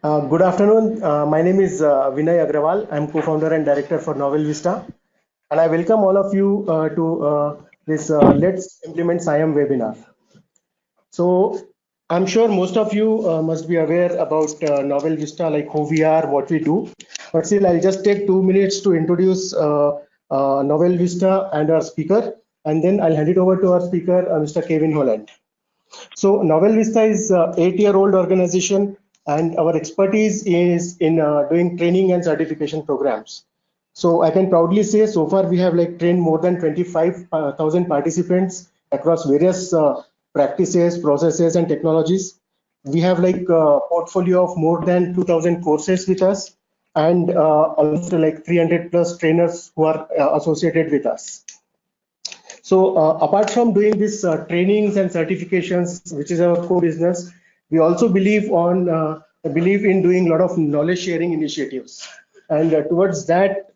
Good afternoon. My name is Vinay Agrawal. I'm co-founder and director for NovelVista, and I welcome all of you to this Let's Implement SIAM webinar. So I'm sure most of you must be aware about NovelVista, like who we are, what we do. But still, I'll just take 2 minutes to introduce NovelVista and our speaker, and then I'll hand it over to our speaker, Mr. Kevin Holland. So NovelVista is an 8-year-old organization, and our expertise is in doing training and certification programs. So I can proudly say so far we have trained more than 25,000 participants across various practices, processes, and technologies. We have a portfolio of more than 2,000 courses with us, and almost 300 plus trainers who are associated with us. So apart from doing this trainings and certifications, which is our core business, we also believe in doing a lot of knowledge sharing initiatives. And towards that,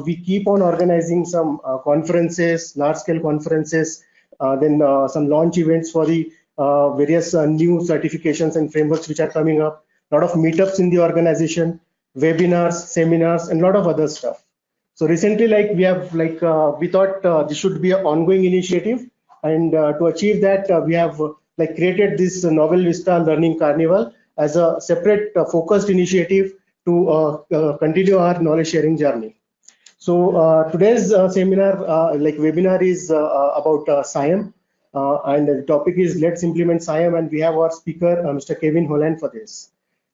we keep on organizing some conferences, large scale conferences, then some launch events for the various new certifications and frameworks which are coming up, a lot of meetups in the organization, webinars, seminars, and a lot of other stuff. So recently, we thought this should be an ongoing initiative, and to achieve that, we have created this NovelVista Learning Carnival as a separate focused initiative to continue our knowledge sharing journey. So today's webinar is about SIAM, and the topic is Let's Implement SIAM, and we have our speaker, Mr. Kevin Holland, for this.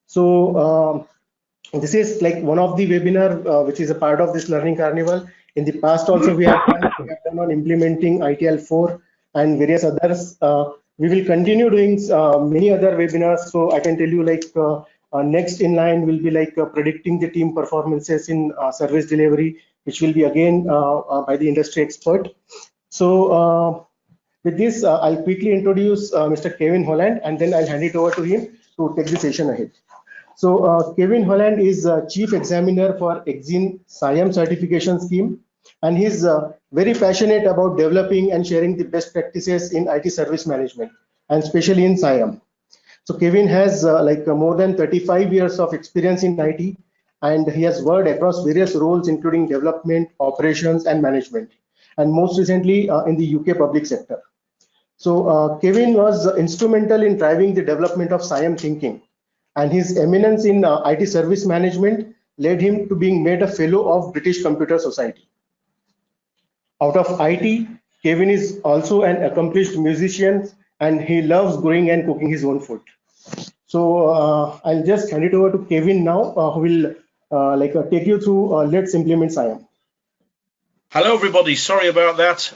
So this is one of the webinar which is a part of this learning carnival. In the past also we have done on implementing ITL4 and various others. We will continue doing many other webinars. So I can tell you next in line will be predicting the team performances in service delivery, which will be again by the industry expert. So with this, I'll quickly introduce Mr. Kevin Holland, and then I'll hand it over to him to take the session ahead. So Kevin Holland is Chief Examiner for Exim SIAM certification scheme, and he's very passionate about developing and sharing the best practices in IT service management, and especially in SIAM. So Kevin has more than 35 years of experience in IT, and he has worked across various roles including development, operations, and management, and most recently in the UK public sector. So Kevin was instrumental in driving the development of SIAM thinking, and his eminence in IT service management led him to being made a fellow of British Computer Society. Out of IT, Kevin is also an accomplished musician, and he loves growing and cooking his own food. So I'll just hand it over to Kevin now, who will take you through Let's Implement SIAM. Hello everybody, sorry about that.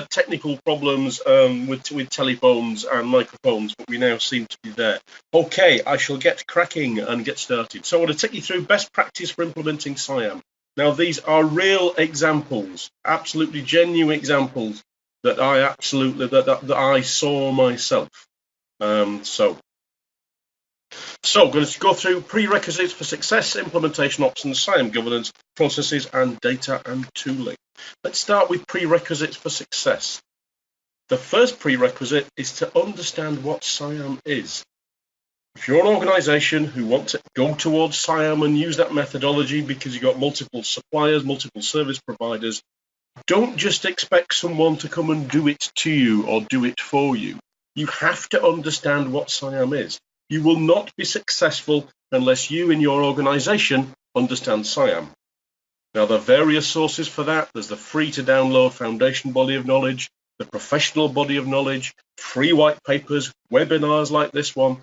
Technical problems with telephones and microphones, but we now seem to be there. Okay, I shall get cracking and get started. So I want to take you through best practice for implementing SIAM. Now these are real examples, absolutely genuine examples that I saw myself. So I'm going to go through prerequisites for success, implementation options, SIAM governance, processes, and data and tooling. Let's start with prerequisites for success. The first prerequisite is to understand what SIAM is. If you're an organization who wants to go towards SIAM and use that methodology because you've got multiple suppliers, multiple service providers, don't just expect someone to come and do it to you or do it for you. You have to understand what SIAM is. You will not be successful unless you in your organization understand SIAM. Now, there are various sources for that. There's the free to download foundation body of knowledge, the professional body of knowledge, free white papers, webinars like this one.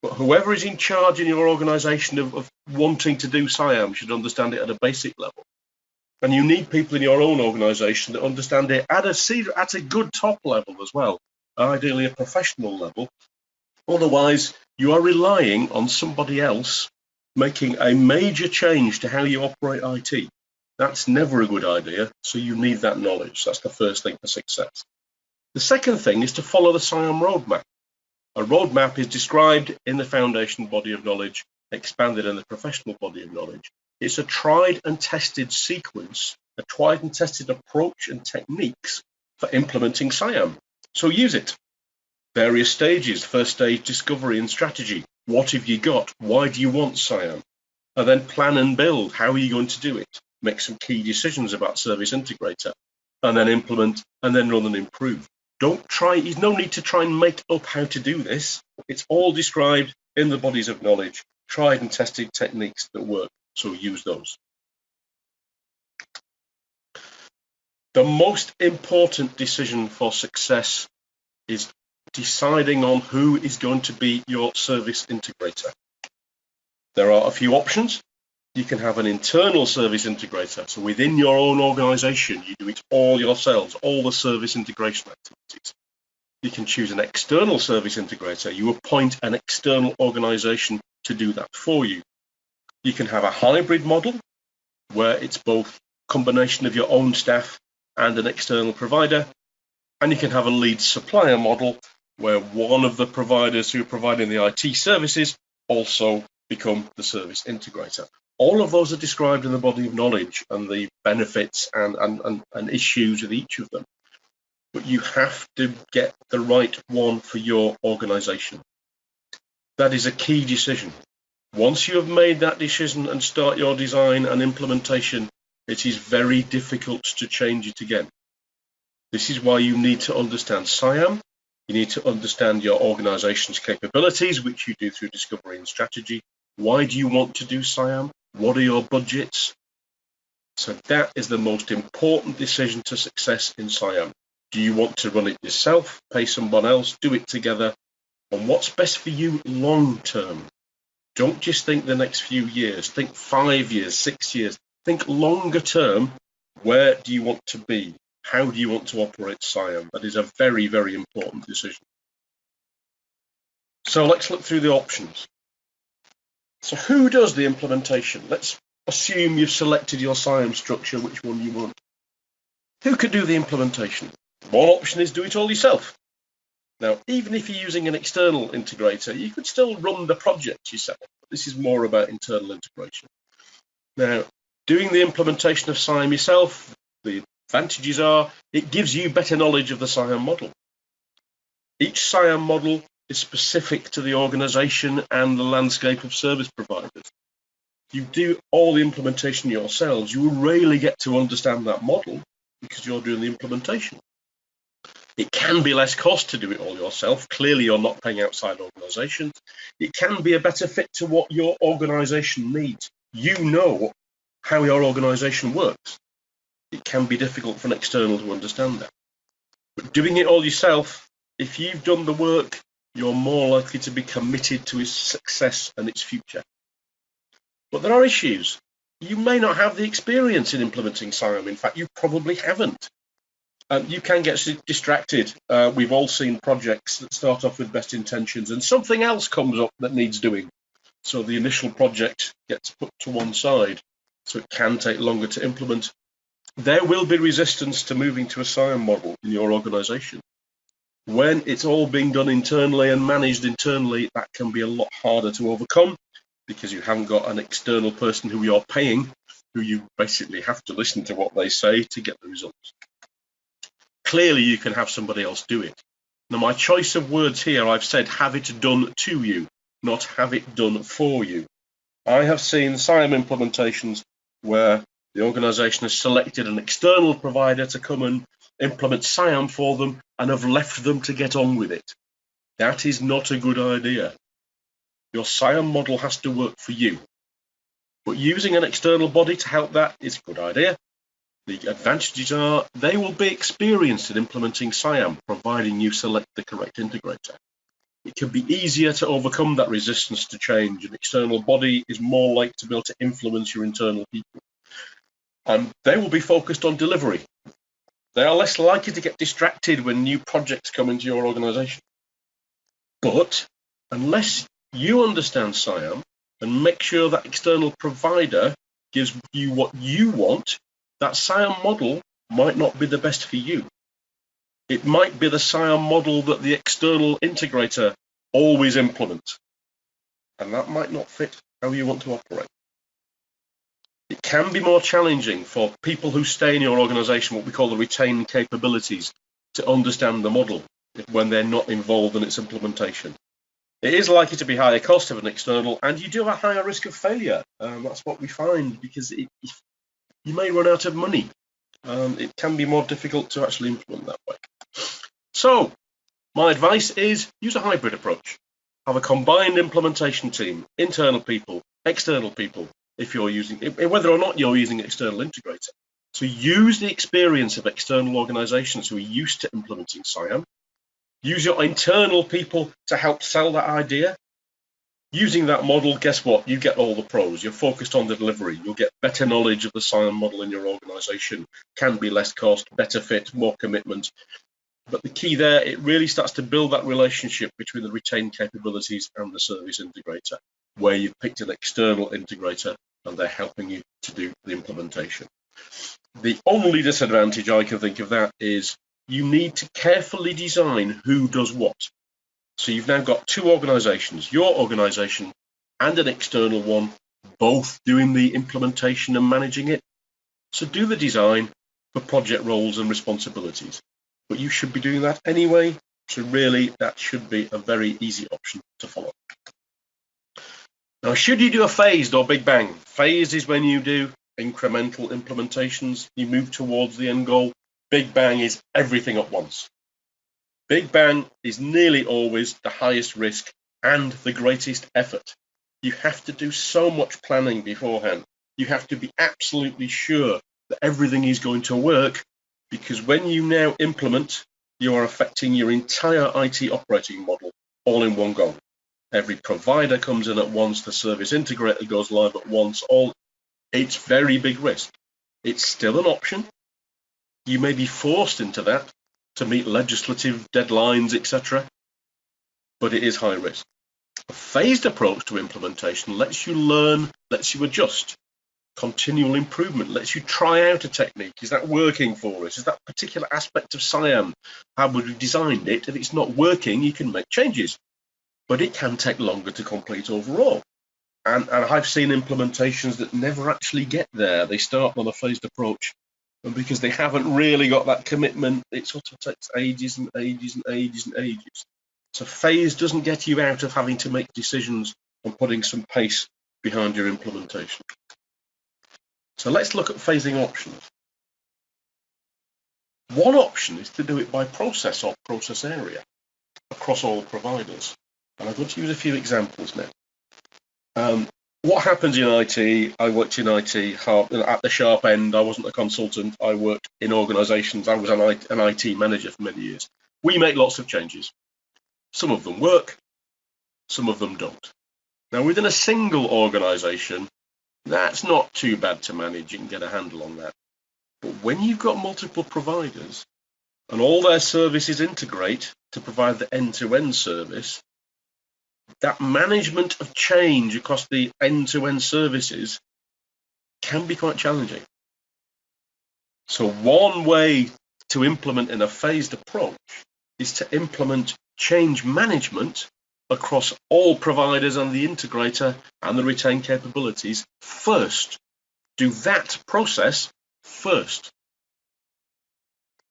But whoever is in charge in your organization of wanting to do SIAM should understand it at a basic level. And you need people in your own organization that understand it at a good top level as well, ideally a professional level. Otherwise, you are relying on somebody else making a major change to how you operate IT. That's never a good idea, so you need that knowledge. That's the first thing for success. The second thing is to follow the SIAM roadmap. A roadmap is described in the foundation body of knowledge, expanded in the professional body of knowledge. It's a tried and tested sequence, a tried and tested approach and techniques for implementing SIAM. So use it. Various stages: first stage, discovery and strategy; What have you got? Why do you want SIAM? And then plan and build. How are you going to do it? Make some key decisions about service integrator, and then implement, and then run and improve. There's no need to try and make up how to do this. It's all described in the bodies of knowledge, tried and tested techniques that work, so use those. The most important decision for success is deciding on who is going to be your service integrator. There are a few options. You can have an internal service integrator. So within your own organization, you do it all yourselves, all the service integration activities. You can choose an external service integrator. You appoint an external organization to do that for you. You can have a hybrid model where it's both a combination of your own staff and an external provider. And you can have a lead supplier model where one of the providers who are providing the IT services also become the service integrator. All of those are described in the body of knowledge and the benefits and issues with each of them. But you have to get the right one for your organization. That is a key decision. Once you have made that decision and start your design and implementation, it is very difficult to change it again. This is why you need to understand SIAM. You need to understand your organization's capabilities, which you do through discovery and strategy. Why do you want to do SIAM? What are your budgets? So that is the most important decision to success in SIAM. Do you want to run it yourself, pay someone else, do it together? And what's best for you long term? Don't just think the next few years. Think 5 years, 6 years. Think longer term. Where do you want to be? How do you want to operate SIAM? That is a very, very important decision. So let's look through the options. So who does the implementation? Let's assume you've selected your SIAM structure, which one you want. Who could do the implementation? One option is do it all yourself. Now, even if you're using an external integrator, you could still run the project yourself. This is more about internal integration. Now, doing the implementation of SIAM yourself, the advantages are it gives you better knowledge of the SIAM model. Each SIAM model is specific to the organization and the landscape of service providers. If you do all the implementation yourselves, you will rarely get to understand that model because you're doing the implementation. It can be less cost to do it all yourself. Clearly, you're not paying outside organizations. It can be a better fit to what your organization needs. You know how your organization works. It can be difficult for an external to understand that. But doing it all yourself, if you've done the work, you're more likely to be committed to its success and its future. But there are issues. You may not have the experience in implementing SIAM. In fact, you probably haven't. You can get distracted. We've all seen projects that start off with best intentions and something else comes up that needs doing. So the initial project gets put to one side. So it can take longer to implement. There will be resistance to moving to a SIAM model in your organization. When it's all being done internally and managed internally, that can be a lot harder to overcome because you haven't got an external person who you're paying, who you basically have to listen to what they say to get the results. Clearly, you can have somebody else do it. Now, my choice of words here, I've said have it done to you, not have it done for you. I have seen SIAM implementations where the organization has selected an external provider to come and implement SIAM for them and have left them to get on with it. That is not a good idea. Your SIAM model has to work for you. But using an external body to help that is a good idea. The advantages are they will be experienced in implementing SIAM, providing you select the correct integrator. It can be easier to overcome that resistance to change. An external body is more likely to be able to influence your internal people. And they will be focused on delivery. They are less likely to get distracted when new projects come into your organization. But unless you understand SIAM and make sure that external provider gives you what you want, that SIAM model might not be the best for you. It might be the SIAM model that the external integrator always implements. And that might not fit how you want to operate. It can be more challenging for people who stay in your organization, what we call the retained capabilities, to understand the model when they're not involved in its implementation. It is likely to be higher cost of an external, and you do have a higher risk of failure. That's what we find, because you may run out of money. It can be more difficult to actually implement that way. So my advice is use a hybrid approach. Have a combined implementation team, internal people, external people, if you're using, whether or not you're using external integrator. So use the experience of external organizations who are used to implementing SIAM. Use your internal people to help sell that idea. Using that model, guess what? You get all the pros. You're focused on the delivery. You'll get better knowledge of the SIAM model in your organization. Can be less cost, better fit, more commitment. But the key there, it really starts to build that relationship between the retained capabilities and the service integrator, where you've picked an external integrator and they're helping you to do the implementation. The only disadvantage I can think of that is you need to carefully design who does what. So you've now got two organizations, your organization and an external one, both doing the implementation and managing it. So do the design for project roles and responsibilities. But you should be doing that anyway. So really, that should be a very easy option to follow. Now, should you do a phased or big bang? Phased is when you do incremental implementations, you move towards the end goal. Big bang is everything at once. Big bang is nearly always the highest risk and the greatest effort. You have to do so much planning beforehand. You have to be absolutely sure that everything is going to work, because when you now implement, you are affecting your entire IT operating model all in one go. Every provider comes in at once, the service integrator goes live at once. It's very big risk. It's still an option. You may be forced into that to meet legislative deadlines, etc., but it is high risk. A phased approach to implementation lets you learn, lets you adjust. Continual improvement lets you try out a technique. Is that working for us? Is that particular aspect of SIAM? How would we designed it? If it's not working, you can make changes, but it can take longer to complete overall. And I've seen implementations that never actually get there. They start on a phased approach, and because they haven't really got that commitment, it sort of takes ages and ages and ages and ages. So phase doesn't get you out of having to make decisions and putting some pace behind your implementation. So let's look at phasing options. One option is to do it by process or process area across all providers. And I'm going to use a few examples now. What happens in IT? I worked in IT at the sharp end. I wasn't a consultant. I worked in organizations. I was an IT manager for many years. We make lots of changes. Some of them work, some of them don't. Now, within a single organization, that's not too bad to manage. You can get a handle on that. But when you've got multiple providers and all their services integrate to provide the end-to-end service, that management of change across the end-to-end services can be quite challenging. So one way to implement in a phased approach is to implement change management across all providers and the integrator and the retained capabilities first. Do that process first.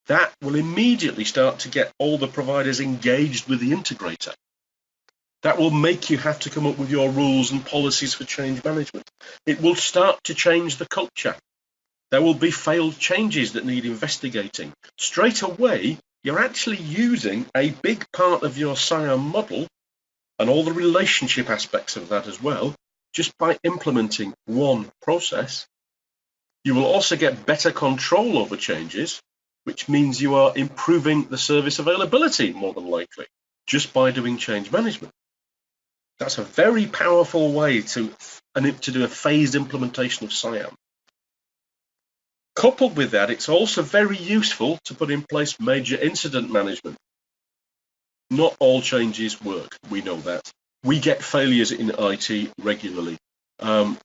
That will immediately start to get all the providers engaged with the integrator. That will make you have to come up with your rules and policies for change management. It will start to change the culture. There will be failed changes that need investigating. Straight away, you're actually using a big part of your SIAM model and all the relationship aspects of that as well, just by implementing one process. You will also get better control over changes, which means you are improving the service availability more than likely, just by doing change management. That's a very powerful way to do a phased implementation of SIAM. Coupled with that, it's also very useful to put in place major incident management. Not all changes work, we know that. We get failures in IT regularly. In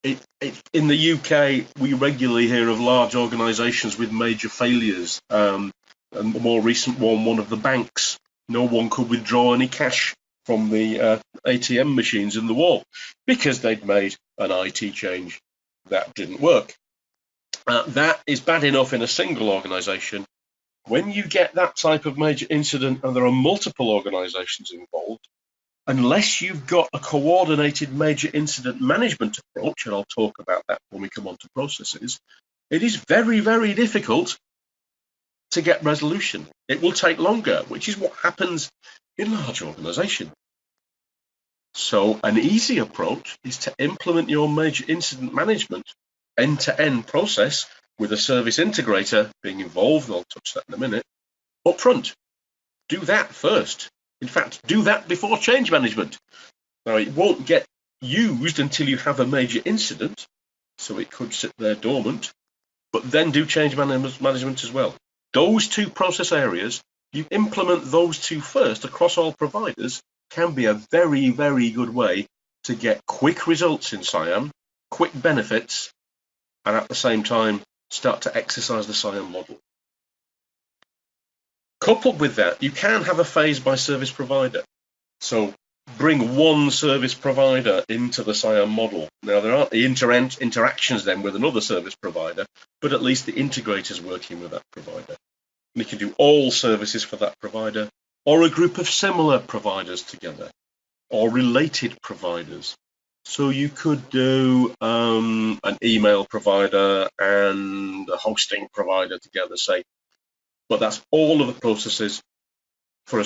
the UK, we regularly hear of large organisations with major failures. And the more recent one of the banks, no one could withdraw any cash from the ATM machines in the wall because they'd made an IT change that didn't work. That is bad enough in a single organisation. When you get that type of major incident and there are multiple organisations involved, unless you've got a coordinated major incident management approach, and I'll talk about that when we come on to processes, it is very, very difficult to get resolution. It will take longer, which is what happens in large organizations. So an easy approach is to implement your major incident management end-to-end process with a service integrator being involved, and I'll touch that in a minute, up front. Do that first. In fact, do that before change management. Now, it won't get used until you have a major incident, so it could sit there dormant, but then do change management as well. Those two process areas, you implement those two first across all providers, can be a very, very good way to get quick results in SIAM, quick benefits, and at the same time, start to exercise the SIAM model. Coupled with that, you can have a phase by service provider. So bring one service provider into the SIAM model. Now, there aren't the interactions then with another service provider, but at least the integrator's working with that provider. And you can do all services for that provider, or a group of similar providers together, or related providers. So you could do an email provider and a hosting provider together, say, but that's all of the processes for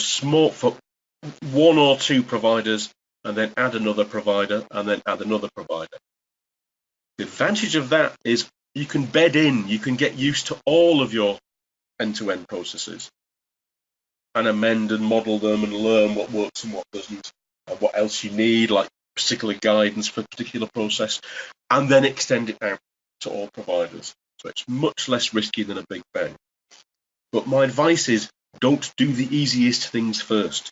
one or two providers, and then add another provider, and then add another provider. The advantage of that is you can bed in, you can get used to all of your end-to-end processes and amend and model them and learn what works and what doesn't, and what else you need, like particular guidance for a particular process, and then extend it out to all providers. So it's much less risky than a big bang. But my advice is, don't do the easiest things first.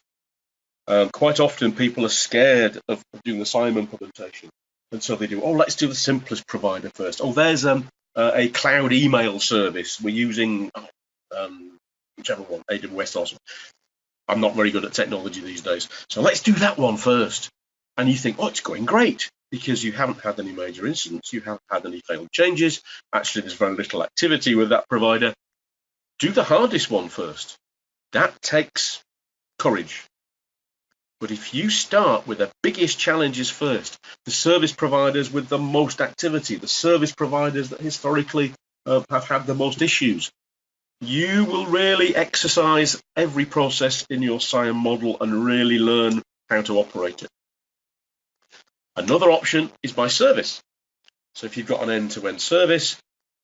Quite often people are scared of doing the SIAM implementation, and so they do, let's do the simplest provider first. There's a cloud email service. We're using whichever one, AWS or something. I'm not very good at technology these days, so let's do that one first. And you think, it's going great, because you haven't had any major incidents, you haven't had any failed changes. Actually, there's very little activity with that provider. Do the hardest one first. That takes courage. But if you start with the biggest challenges first, the service providers with the most activity, the service providers that historically have had the most issues, you will really exercise every process in your SIAM model and really learn how to operate it. Another option is by service. So if you've got an end-to-end service,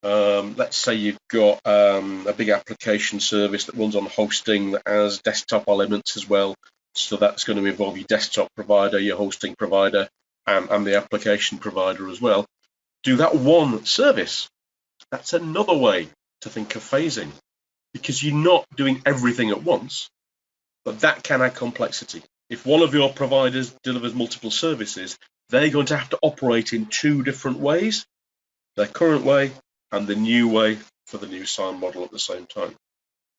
let's say you've got a big application service that runs on hosting that has desktop elements as well. So that's going to involve your desktop provider, your hosting provider, and the application provider as well. Do that one service. That's another way to think of phasing, because you're not doing everything at once, but that can add complexity. If one of your providers delivers multiple services, they're going to have to operate in two different ways, their current way and the new way for the new SIAM model at the same time.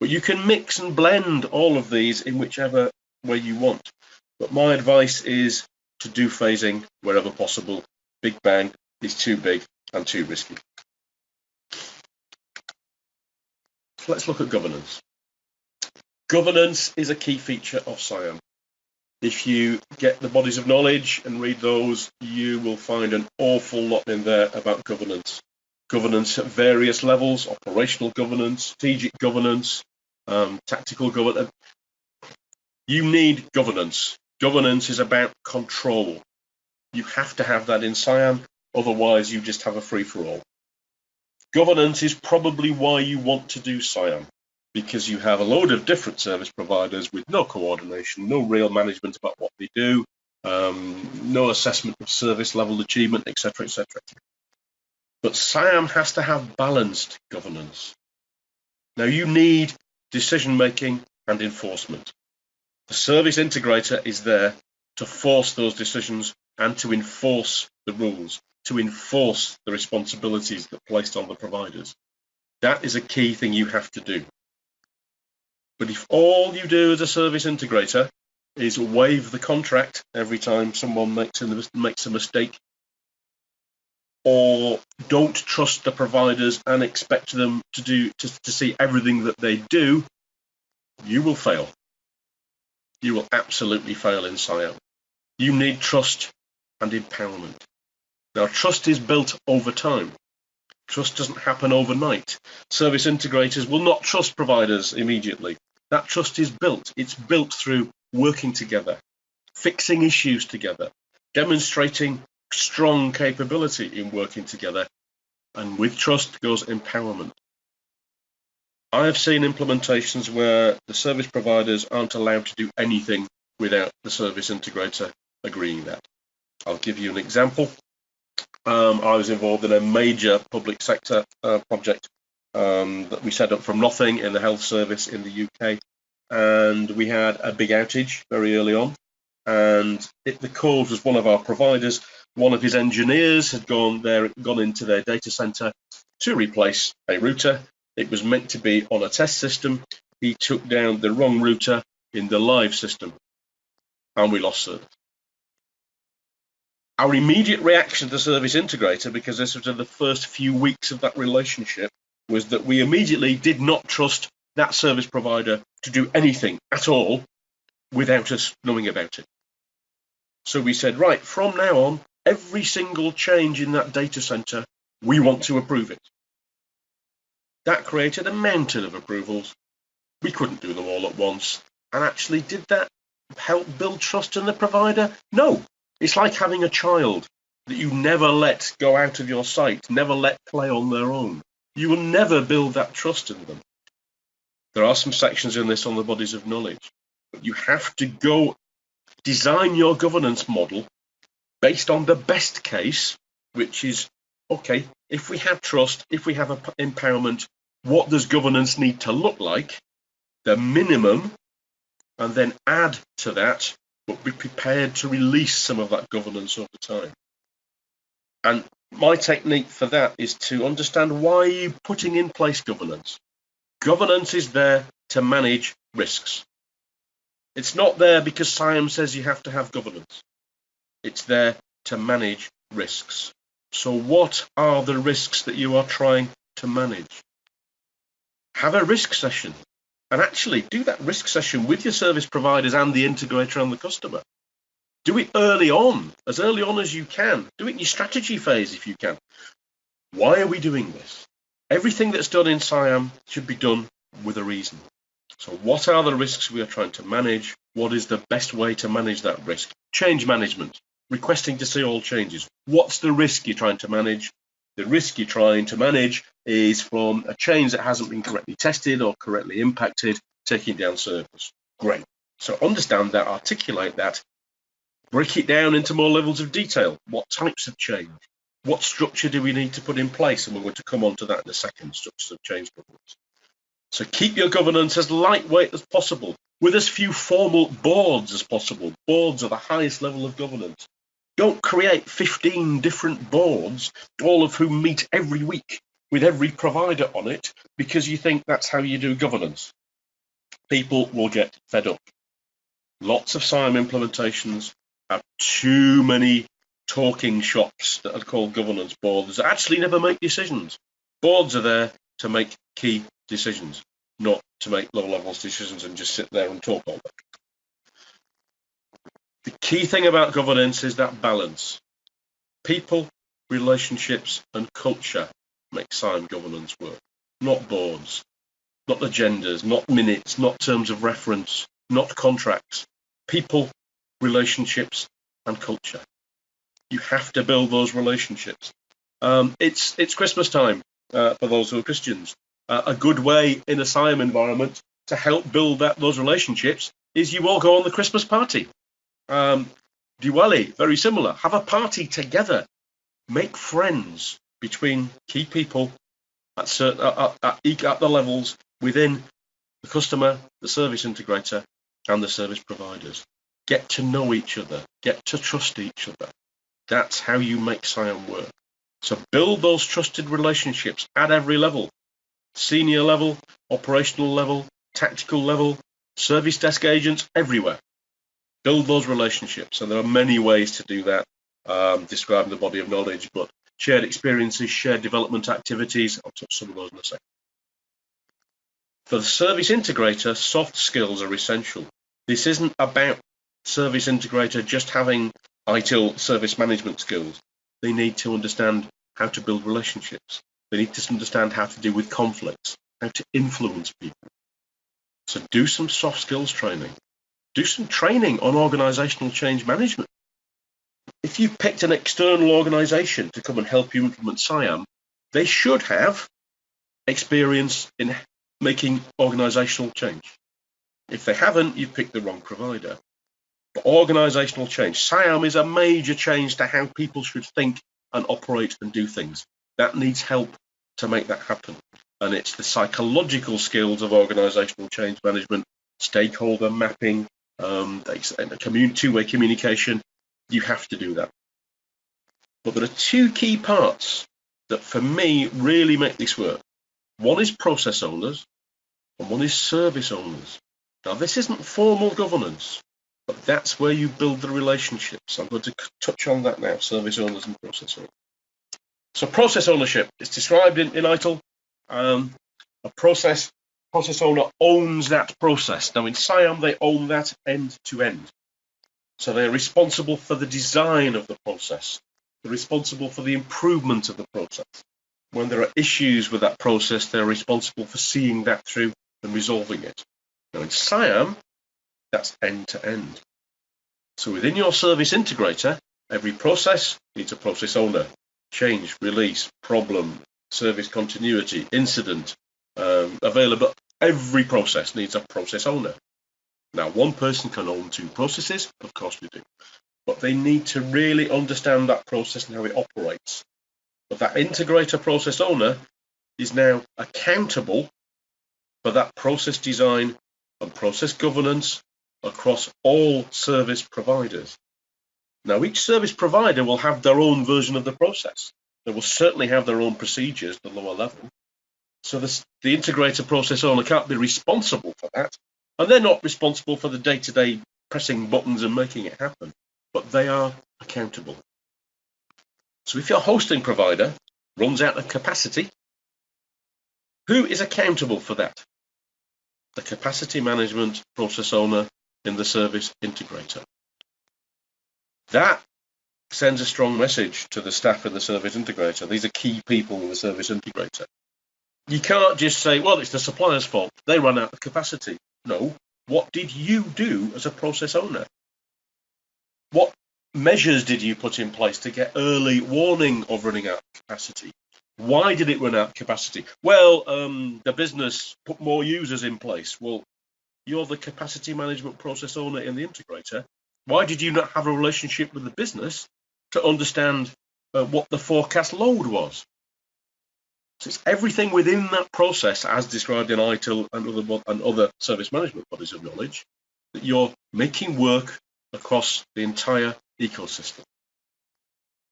But you can mix and blend all of these in whichever way you want. But my advice is to do phasing wherever possible. Big bang is too big and too risky. So let's look at governance. Governance is a key feature of SIAM. If you get the bodies of knowledge and read those, you will find an awful lot in there about governance. Governance at various levels: operational governance, strategic governance, tactical governance. You need governance. Governance is about control. You have to have that in SIAM, otherwise you just have a free-for-all. Governance is probably why you want to do SIAM, because you have a load of different service providers with no coordination, no real management about what they do, no assessment of service level achievement, etc., etc. But SIAM has to have balanced governance. Now, you need decision-making and enforcement. The service integrator is there to force those decisions and to enforce the rules, to enforce the responsibilities that are placed on the providers. That is a key thing you have to do. But if all you do as a service integrator is waive the contract every time someone makes a mistake, or don't trust the providers and expect them to see everything that they do, you will fail. You will absolutely fail in SIAM. You need trust and empowerment. Now, trust is built over time. Trust doesn't happen overnight. Service integrators will not trust providers immediately. That trust is built. It's built through working together, fixing issues together, demonstrating strong capability in working together, and with trust goes empowerment. I have seen implementations where the service providers aren't allowed to do anything without the service integrator agreeing that. I'll give you an example. I was involved in a major public sector project that we set up from nothing in the health service in the UK, and we had a big outage very early on, and the cause was one of our providers. One of his engineers had gone into their data center to replace a router. It was meant to be on a test system. He took down the wrong router in the live system, and we lost service. Our immediate reaction to the service integrator, because this was in the first few weeks of that relationship, was that we immediately did not trust that service provider to do anything at all without us knowing about it. So we said, right, from now on, every single change in that data center, we want to approve it. That created a mountain of approvals. We couldn't do them all at once. And actually, did that help build trust in the provider? No. It's like having a child that you never let go out of your sight, never let play on their own. You will never build that trust in them. There are some sections in this on the bodies of knowledge, but you have to go design your governance model based on the best case, which is, okay, if we have trust, if we have empowerment, what does governance need to look like? The minimum, and then add to that, but be prepared to release some of that governance over time. And my technique for that is to understand, why are you putting in place governance? Governance is there to manage risks. It's not there because SIAM says you have to have governance. It's there to manage risks. So what are the risks that you are trying to manage? Have a risk session, and actually do that risk session with your service providers and the integrator and the customer. Do it early on as you can. Do it in your strategy phase if you can. Why are we doing this? Everything that's done in SIAM should be done with a reason. So what are the risks we are trying to manage? What is the best way to manage that risk? Change management, requesting to see all changes. What's the risk you're trying to manage? The risk you're trying to manage is from a change that hasn't been correctly tested or correctly impacted, taking down service. Great. So understand that, articulate that, break it down into more levels of detail. What types of change? What structure do we need to put in place? And we're going to come on to that in a second, structures of change governance. So keep your governance as lightweight as possible, with as few formal boards as possible. Boards are the highest level of governance. Don't create 15 different boards, all of whom meet every week with every provider on it, because you think that's how you do governance. People will get fed up. Lots of SIAM implementations have too many talking shops that are called governance boards that actually never make decisions. Boards are there to make key decisions, not to make low levels decisions and just sit there and talk all day. The key thing about governance is that balance. People, relationships, and culture make SIAM governance work, not boards, not agendas, not minutes, not terms of reference, not contracts. People, relationships, and culture. You have to build those relationships. It's Christmas time for those who are Christians. A good way in a SIAM environment to help build those relationships is you all go on the Christmas party. Diwali, very similar. Have a party together. Make friends between key people at the levels within the customer, the service integrator, and the service providers. Get to know each other. Get to trust each other. That's how you make SIAM work. So build those trusted relationships at every level. Senior level, operational level, tactical level, service desk agents, everywhere. Build those relationships, and there are many ways to do that, describing the body of knowledge, but shared experiences, shared development activities, I'll touch some of those in a second. For the service integrator, soft skills are essential. This isn't about service integrator just having ITIL service management skills. They need to understand how to build relationships. They need to understand how to deal with conflicts, how to influence people. So do some soft skills training. Do some training on organizational change management. If you've picked an external organization to come and help you implement SIAM, they should have experience in making organizational change. If they haven't, you've picked the wrong provider. But organizational change, SIAM is a major change to how people should think and operate and do things. That needs help to make that happen. And it's the psychological skills of organizational change management, stakeholder mapping, two-way communication. You have to do that. But there are two key parts that for me really make this work. One is process owners and one is service owners. Now this isn't formal governance, but that's where you build the relationships. I'm going to touch on that now, service owners and process owners. So process ownership is described in ITIL. A process owner owns that process. Now in SIAM, they own that end to end. So they're responsible for the design of the process. They're responsible for the improvement of the process. When there are issues with that process, they're responsible for seeing that through and resolving it. Now in SIAM, that's end to end. So within your service integrator, every process needs a process owner. Change, release, problem, service continuity, incident, available. Every process needs a process owner. Now, one person can own two processes, of course we do, but they need to really understand that process and how it operates. But that integrator process owner is now accountable for that process design and process governance across all service providers. Now, each service provider will have their own version of the process. They will certainly have their own procedures at the lower level. So the integrator process owner can't be responsible for that. And they're not responsible for the day-to-day pressing buttons and making it happen. But they are accountable. So if your hosting provider runs out of capacity, who is accountable for that? The capacity management process owner in the service integrator. That sends a strong message to the staff in the service integrator. These are key people in the service integrator. You can't just say, well, it's the supplier's fault. They run out of capacity. No. What did you do as a process owner? What measures did you put in place to get early warning of running out of capacity? Why did it run out of capacity? Well, the business put more users in place. Well, you're the capacity management process owner in the integrator. Why did you not have a relationship with the business to understand what the forecast load was? So it's everything within that process, as described in ITIL and other service management bodies of knowledge, that you're making work across the entire ecosystem.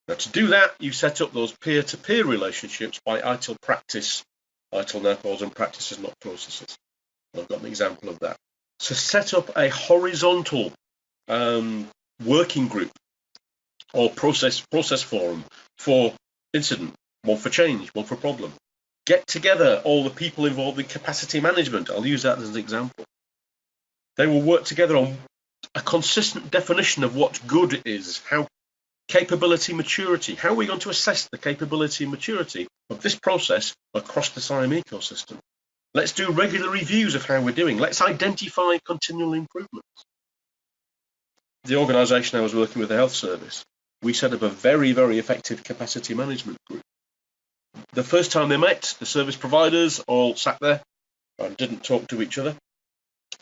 Now, to do that, you set up those peer-to-peer relationships by ITIL practice. ITIL now calls them practices, not processes. I've got an example of that. So set up a horizontal working group or process forum for incident, one for change, one for problem. Get together all the people involved in capacity management. I'll use that as an example. They will work together on a consistent definition of what good is, how capability maturity, how are we going to assess the capability and maturity of this process across the SIAM ecosystem. Let's do regular reviews of how we're doing. Let's identify continual improvements. The organisation I was working with, the health service, we set up a very, very effective capacity management group. The first time they met, the service providers all sat there and didn't talk to each other.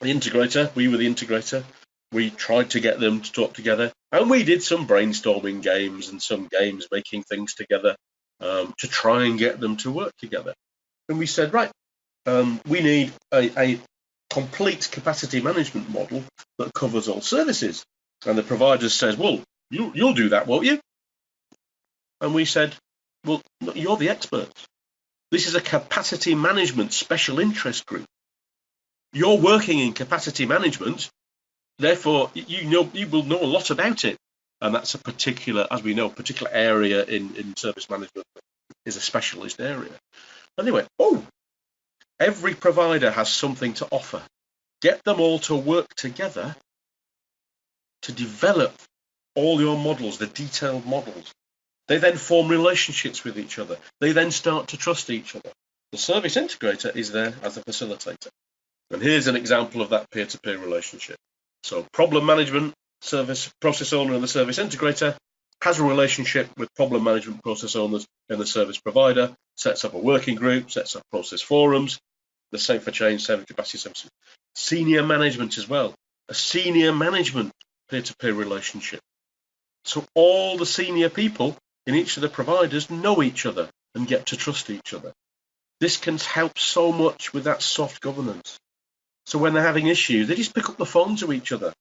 The integrator, we were the integrator, we tried to get them to talk together, and we did some brainstorming games and some games making things together to try and get them to work together. And we said, right, we need a complete capacity management model that covers all services. And the provider says, well, you'll do that, won't you? And we said, well, you're the experts. This is a capacity management special interest group. You're working in capacity management, therefore you will know a lot about it. And that's a particular, as we know, particular area in service management is a specialist area. And they went, oh, every provider has something to offer. Get them all to work together to develop all your models, the detailed models. They then form relationships with each other. They then start to trust each other. The service integrator is there as a facilitator. And here's an example of that peer-to-peer relationship. So problem management, service process owner and the service integrator has a relationship with problem management process owners and the service provider, sets up a working group, sets up process forums, the same for change, same for capacity, same for senior management as well. A senior management peer-to-peer relationship. So all the senior people in each of the providers know each other and get to trust each other. This can help so much with that soft governance. So when they're having issues, they just pick up the phone to each other.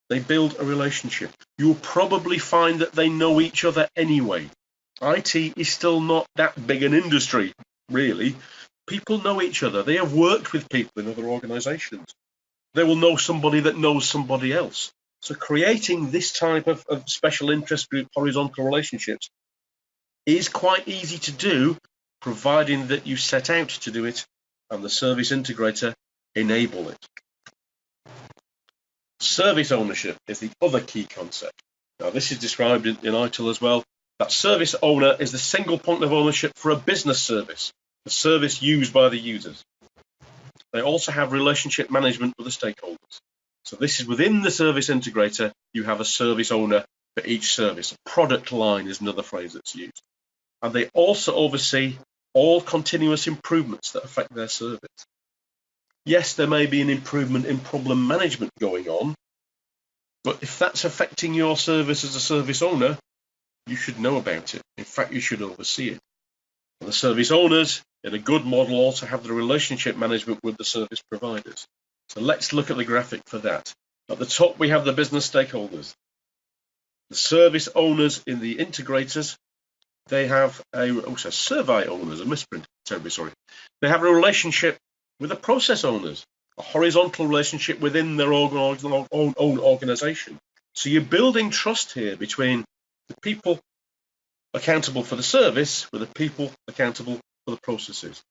They build a relationship. You'll probably find that they know each other anyway. IT is still not that big an industry, really. People know each other. They have worked with people in other organizations. They will know somebody that knows somebody else. So creating this type of special interest group horizontal relationships is quite easy to do, providing that you set out to do it and the service integrator enable it. Service ownership is the other key concept. Now this is described in ITIL as well. That service owner is the single point of ownership for a business service, the service used by the users. They also have relationship management with the stakeholders. So this is within the service integrator, you have a service owner for each service. A product line is another phrase that's used. And they also oversee all continuous improvements that affect their service. Yes, there may be an improvement in problem management going on, but if that's affecting your service as a service owner, you should know about it. In fact, you should oversee it. And the service owners in a good model also have the relationship management with the service providers. So let's look at the graphic for that. At the top, we have the business stakeholders. The service owners in the integrators, they have survey owners, a misprint, terribly sorry. They have a relationship with the process owners, a horizontal relationship within their own organization. So you're building trust here between the people accountable for the service with the people accountable for the processes.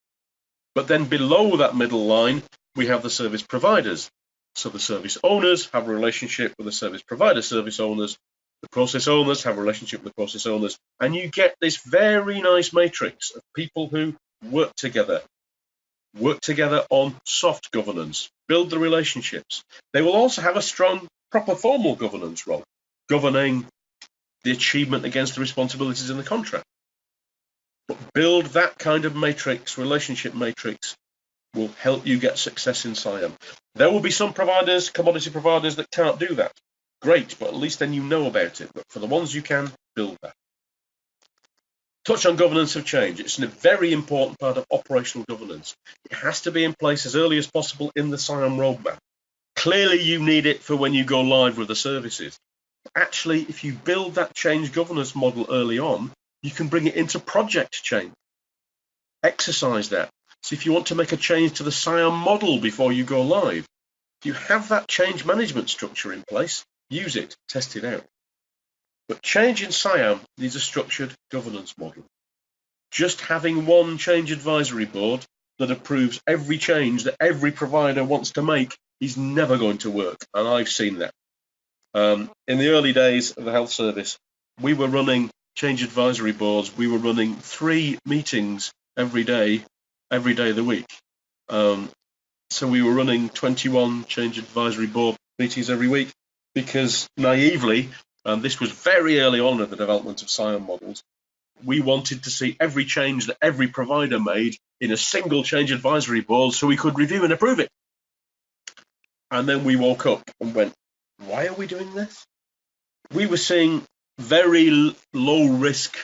But then below that middle line, we have the service providers. So the service owners have a relationship with the service provider service owners. The process owners have a relationship with the process owners. And you get this very nice matrix of people who work together on soft governance, build the relationships. They will also have a strong, proper formal governance role, governing the achievement against the responsibilities in the contract. But build that kind of matrix, relationship matrix, will help you get success in SIAM. There will be some providers, commodity providers, that can't do that. Great, but at least then you know about it. But for the ones you can, build that. Touch on governance of change. It's a very important part of operational governance. It has to be in place as early as possible in the SIAM roadmap. Clearly, you need it for when you go live with the services. Actually, if you build that change governance model early on, you can bring it into project change. Exercise that. So if you want to make a change to the SIAM model before you go live, if you have that change management structure in place, use it, test it out. But change in SIAM needs a structured governance model. Just having one change advisory board that approves every change that every provider wants to make is never going to work, and I've seen that. In the early days of the health service, we were running change advisory boards. We were running 3 meetings every day of the week. So we were running 21 change advisory board meetings every week because naively, and this was very early on in the development of SIAM models, we wanted to see every change that every provider made in a single change advisory board so we could review and approve it. And then we woke up and went, why are we doing this? We were seeing very low risk,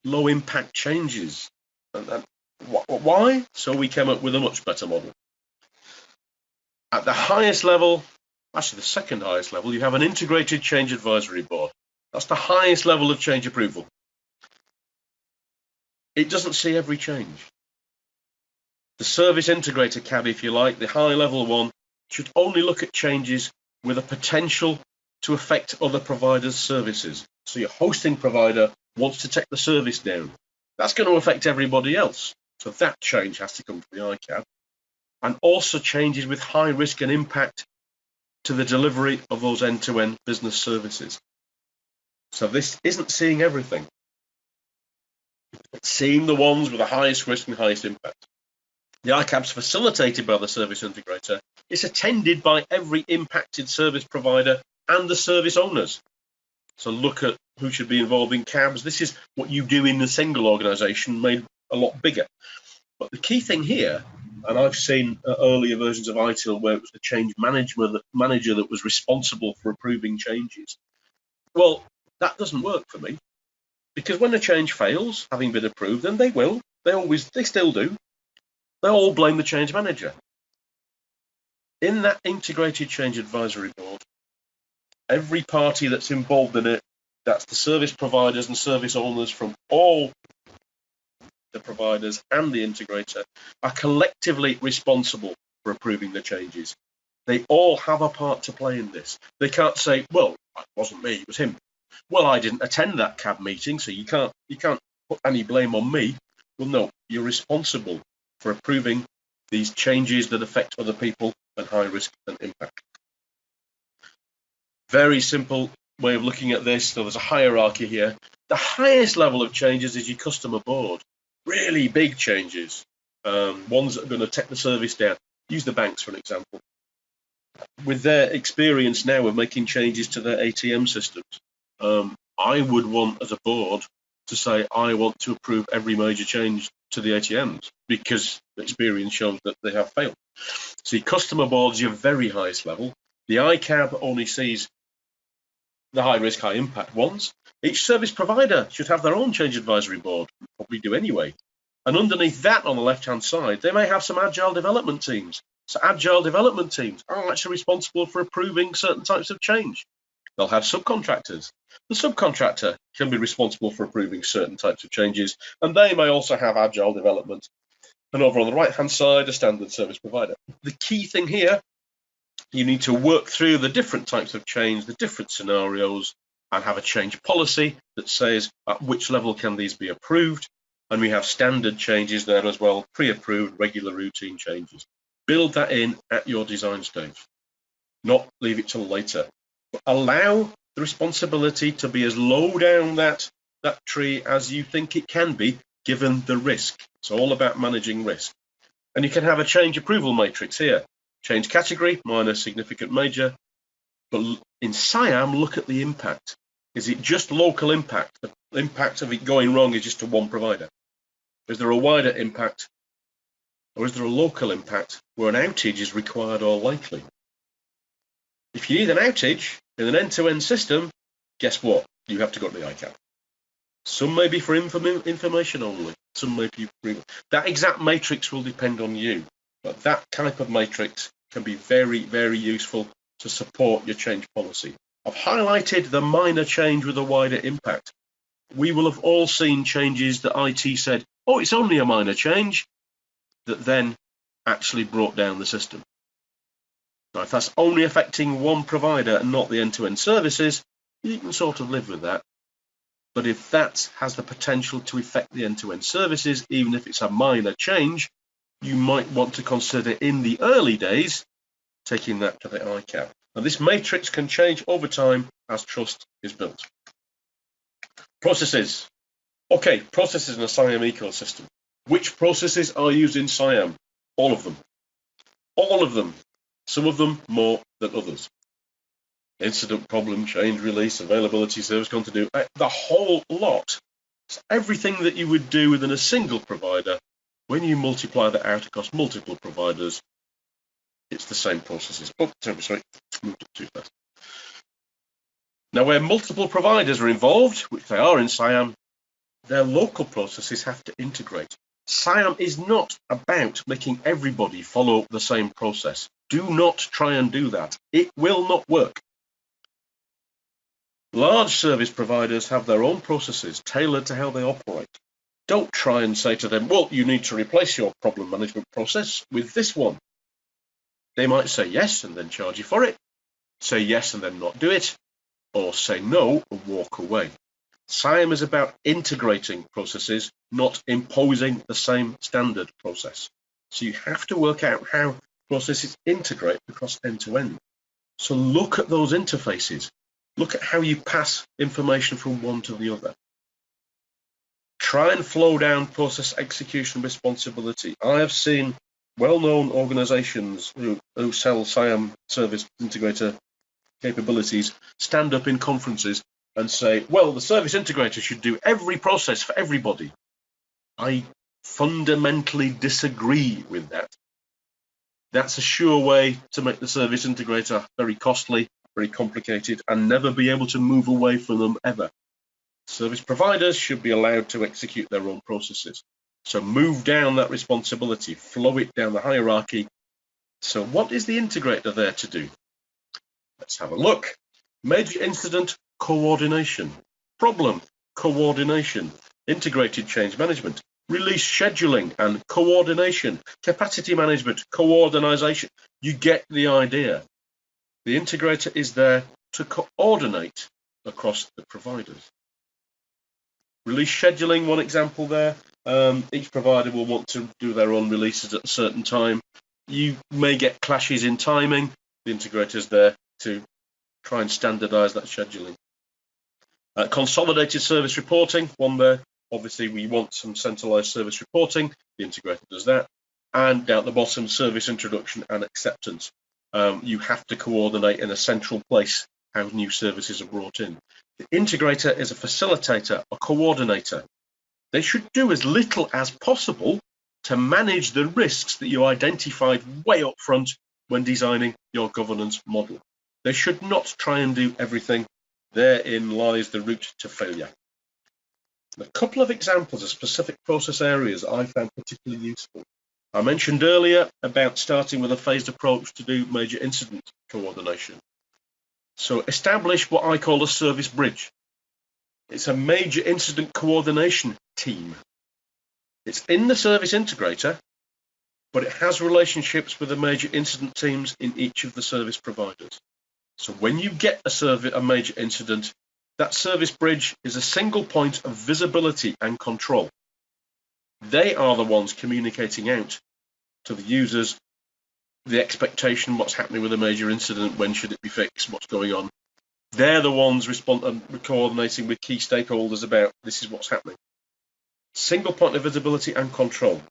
low impact changes. And why? So we came up with a much better model. At the highest level, actually the second highest level, you have an integrated change advisory board. That's the highest level of change approval. It doesn't see every change. The service integrator cab, if you like, the high level one, should only look at changes with a potential to affect other providers' services. So your hosting provider wants to take the service down. That's going to affect everybody else. So that change has to come from the ICAB. And also changes with high risk and impact to the delivery of those end-to-end business services. So this isn't seeing everything. It's seeing the ones with the highest risk and highest impact. The ICAP's facilitated by the service integrator. It's attended by every impacted service provider and the service owners. So look at who should be involved in CABs. This is what you do in a single organization made a lot bigger. But the key thing here, and I've seen earlier versions of ITIL where it was the change manager that was responsible for approving changes. Well, that doesn't work for me, because when a change fails, having been approved, then they will. They still do. They all blame the change manager. In that integrated change advisory board, every party that's involved in it, that's the service providers and service owners from all the providers and the integrator, are collectively responsible for approving the changes. They all have a part to play in this. They can't say, well, it wasn't me, it was him. Well, I didn't attend that CAB meeting, so you can't put any blame on me. Well, no, you're responsible for approving these changes that affect other people and high risk and impact. Very simple way of looking at this. So there's a hierarchy here. The highest level of changes is your customer board. Really big changes, ones that are going to take the service down. Use the banks for an example. With their experience now of making changes to their ATM systems, I would want as a board to say I want to approve every major change to the ATMs because the experience shows that they have failed. See, customer boards, your very highest level. The ICAB only sees the high risk, high impact ones. Each service provider should have their own change advisory board, probably do anyway. And underneath that on the left-hand side, they may have some agile development teams. So agile development teams are actually responsible for approving certain types of change. They'll have subcontractors. The subcontractor can be responsible for approving certain types of changes, and they may also have agile development. And over on the right-hand side, a standard service provider. The key thing here, you need to work through the different types of change, the different scenarios, and have a change policy that says at which level can these be approved. And we have standard changes there as well, pre-approved, regular routine changes. Build that in at your design stage, not leave it till later. But allow the responsibility to be as low down that tree as you think it can be, given the risk. It's all about managing risk. And you can have a change approval matrix here. Change category, minor, significant, major. But in SIAM, look at the impact. Is it just local impact? The impact of it going wrong is just to one provider. Is there a wider impact? Or is there a local impact where an outage is required or likely? If you need an outage in an end-to-end system, guess what? You have to go to the ICAP. Some may be for information only. Some may be for... That exact matrix will depend on you. But that type of matrix can be very, very useful to support your change policy. I've highlighted the minor change with a wider impact. We will have all seen changes that IT said, oh, it's only a minor change, that then actually brought down the system. Now, if that's only affecting one provider and not the end-to-end services, you can sort of live with that. But if that has the potential to affect the end-to-end services, even if it's a minor change, you might want to consider in the early days taking that to the ICAP. And this matrix can change over time as trust is built. Processes. Okay, processes in a SIAM ecosystem. Which processes are used in SIAM? All of them. All of them. Some of them more than others. Incident, problem, change, release, availability, service continuity, the whole lot. So everything that you would do within a single provider, when you multiply that out across multiple providers, it's the same processes. Oh, sorry, moved up too fast. Now, where multiple providers are involved, which they are in SIAM, their local processes have to integrate. SIAM is not about making everybody follow the same process. Do not try and do that. It will not work. Large service providers have their own processes tailored to how they operate. Don't try and say to them, well, you need to replace your problem management process with this one. They might say yes and then charge you for it, say yes and then not do it, or say no and walk away. SIAM is about integrating processes, not imposing the same standard process. So you have to work out how processes integrate across end-to-end. So look at those interfaces. Look at how you pass information from one to the other. Try and flow down process execution responsibility. I have seen well-known organizations who sell SIAM service integrator capabilities stand up in conferences and say, well, the service integrator should do every process for everybody. I fundamentally disagree with that. That's a sure way to make the service integrator very costly, very complicated, and never be able to move away from them ever. Service providers should be allowed to execute their own processes. So move down that responsibility, flow it down the hierarchy. So what is the integrator there to do? Let's have a look. Major incident coordination, problem coordination, integrated change management, release scheduling and coordination, capacity management, coordination. You get the idea. The integrator is there to coordinate across the providers. Release scheduling, one example there. Each provider will want to do their own releases at a certain time. You may get clashes in timing. The integrator is there to try and standardize that scheduling. Consolidated service reporting, one there. Obviously, we want some centralized service reporting. The integrator does that. And down at the bottom, service introduction and acceptance. You have to coordinate in a central place how new services are brought in. The integrator is a facilitator, a coordinator. They should do as little as possible to manage the risks that you identified way up front when designing your governance model. They should not try and do everything. Therein lies the route to failure. A couple of examples of specific process areas I found particularly useful. I mentioned earlier about starting with a phased approach to do major incident coordination. So establish what I call a service bridge. It's a major incident coordination team. It's in the service integrator, but it has relationships with the major incident teams in each of the service providers. So when you get a major incident, that service bridge is a single point of visibility and control. They are the ones communicating out to the users the expectation, what's happening with a major incident, when should it be fixed, what's going on. They're the ones coordinating with key stakeholders about this is what's happening. Single point of visibility and control.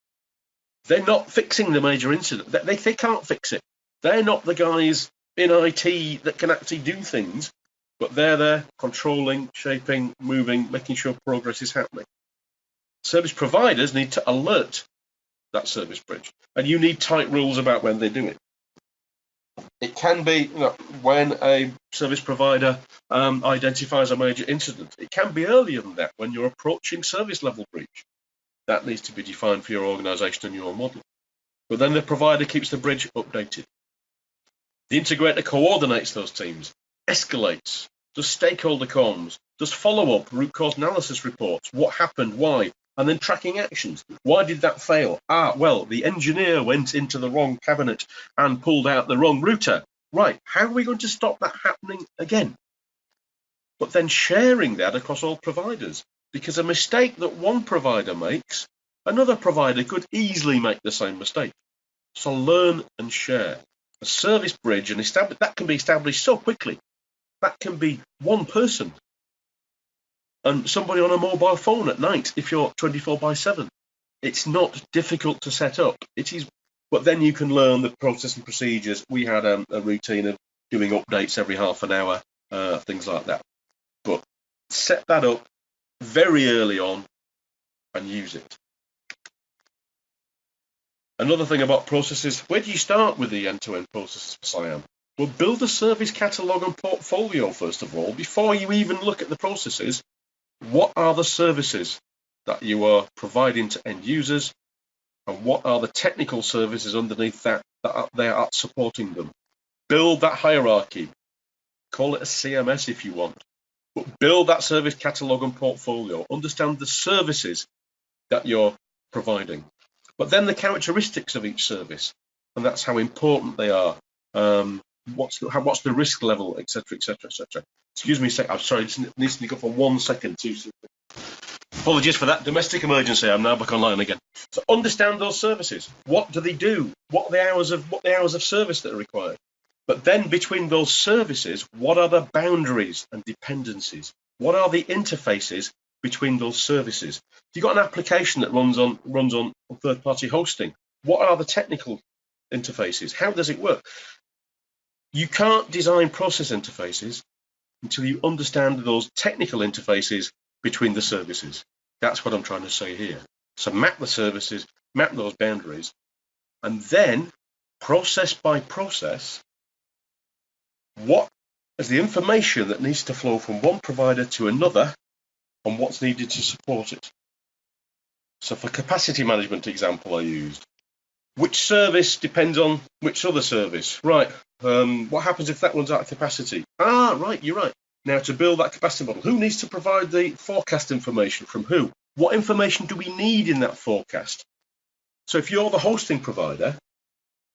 They're not fixing the major incident. They can't fix it. They're not the guys in IT that can actually do things, but they're there controlling, shaping, moving, making sure progress is happening. Service providers need to alert that service bridge, and you need tight rules about when they do it. It can be when a service provider identifies a major incident. It can be earlier than that, when you're approaching service level breach. That needs to be defined for your organization and your model. But then the provider keeps the bridge updated. The integrator coordinates those teams, escalates, does stakeholder comms, does follow-up, root cause analysis reports, what happened, why, and then tracking actions. Why did that fail? Well, the engineer went into the wrong cabinet and pulled out the wrong router. Right, how are we going to stop that happening again? But then sharing that across all providers, because a mistake that one provider makes, another provider could easily make the same mistake. So learn and share. A service bridge and that can be established so quickly. That can be one person and somebody on a mobile phone at night if you're 24/7. It's not difficult to set up. It is, but then you can learn the process and procedures. We had a routine of doing updates every half an hour, things like that. But set that up very early on and use it. Another thing about processes, where do you start with the end-to-end processes for SIAM? Well, build a service catalog and portfolio first of all, before you even look at the processes. What are the services that you are providing to end users, and what are the technical services underneath that they are supporting them? Build that hierarchy. Call it a CMS if you want, but build that service catalog and portfolio. Understand the services that you're providing, but then the characteristics of each service, and that's how important they are. What's the risk level, etc., etc., etc. Excuse me a sec. I'm sorry. Just need to sneak up for 1 second. Apologies for that. Domestic emergency. I'm now back online again. So understand those services. What do they do? What are the hours of service that are required? But then between those services, what are the boundaries and dependencies? What are the interfaces between those services? If you've got an application that runs on third-party hosting, what are the technical interfaces? How does it work? You can't design process interfaces until you understand those technical interfaces between the services. That's what I'm trying to say here. So map the services, map those boundaries, and then process by process, what is the information that needs to flow from one provider to another and what's needed to support it. So for capacity management example I used, which service depends on which other service? Right, what happens if that one's out of capacity? Ah, right, you're right. Now to build that capacity model, who needs to provide the forecast information from who? What information do we need in that forecast? So if you're the hosting provider,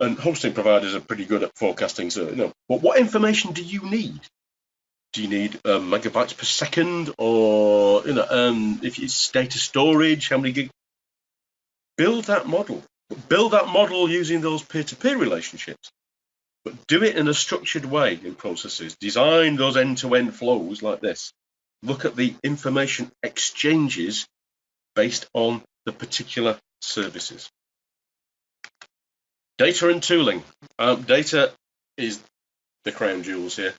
and hosting providers are pretty good at forecasting, so but what information do you need? Do you need megabytes per second, or if it's data storage, how many gig? Build that model. Build that model using those peer-to-peer relationships, but do it in a structured way in processes. Design those end-to-end flows like this. Look at the information exchanges based on the particular services. Data and tooling. Data is the crown jewels here.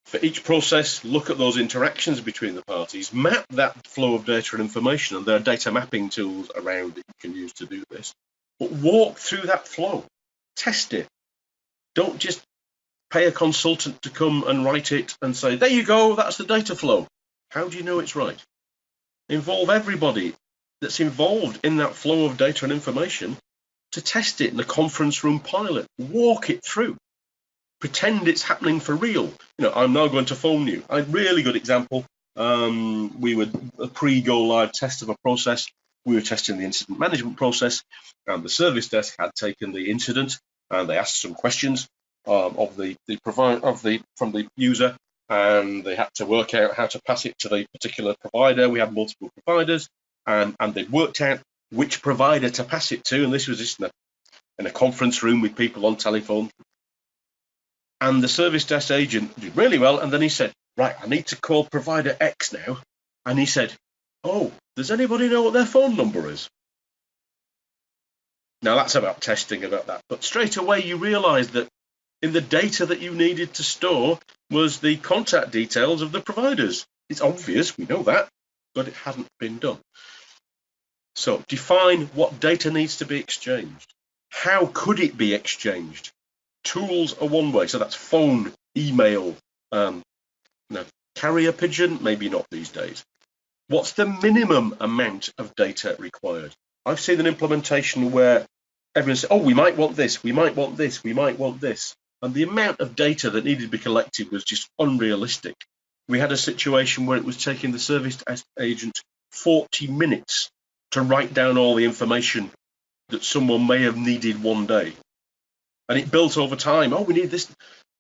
For each process, look at those interactions between the parties, map that flow of data and information, and there are data mapping tools around that you can use to do this. But walk through that flow, test it. Don't just pay a consultant to come and write it and say, there you go, that's the data flow. How do you know it's right? Involve everybody that's involved in that flow of data and information to test it in a conference room pilot. Walk it through. Pretend it's happening for real. I'm now going to phone you. A really good example. We were a pre-go live test of a process. We were testing the incident management process, and the service desk had taken the incident and they asked some questions from the user, and they had to work out how to pass it to the particular provider. We had multiple providers, and they worked out which provider to pass it to, and this was just in a conference room with people on telephone. And the service desk agent did really well, and then he said, right, I need to call provider X now. And he said, oh, does anybody know what their phone number is? Now that's about testing about that, but straight away you realize that in the data that you needed to store was the contact details of the providers. It's obvious, we know that, but it hadn't been done. So define what data needs to be exchanged. How could it be exchanged? Tools are one way, so that's phone, email, carrier pigeon, maybe not these days. What's the minimum amount of data required? I've seen an implementation where everyone said, oh, we might want this, we might want this, we might want this. And the amount of data that needed to be collected was just unrealistic. We had a situation where it was taking the service agent 40 minutes to write down all the information that someone may have needed one day. And it built over time. Oh, we need this.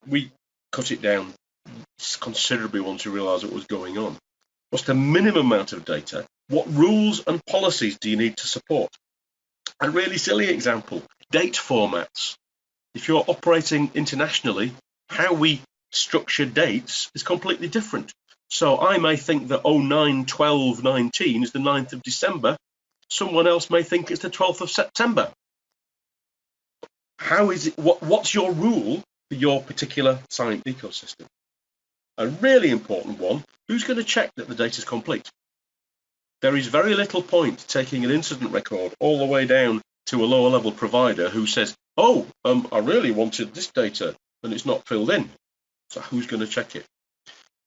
We cut it down considerably once we realized what was going on. What's the minimum amount of data? What rules and policies do you need to support? A really silly example, date formats. If you're operating internationally, how we structure dates is completely different. So I may think that 09/12/19 is the 9th of December. Someone else may think it's the 12th of September. How is it? What's your rule for your particular SIAM ecosystem? A really important one, who's going to check that the data is complete? There is very little point taking an incident record all the way down to a lower level provider who says, oh, I really wanted this data and it's not filled in. So who's going to check it?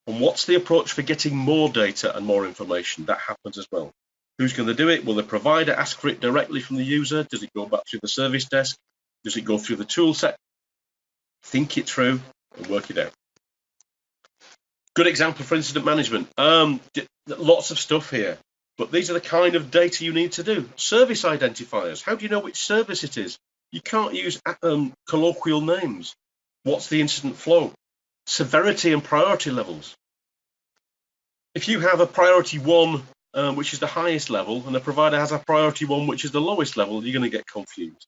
And what's the approach for getting more data and more information? That happens as well. Who's going to do it? Will the provider ask for it directly from the user? Does it go back through the service desk? Does it go through the tool set? Think it through and work it out. Good example for incident management. Lots of stuff here, but these are the kind of data you need to do. Service identifiers. How do you know which service it is? You can't use colloquial names. What's the incident flow? Severity and priority levels. If you have a priority 1, which is the highest level, and the provider has a priority 1, which is the lowest level, you're going to get confused.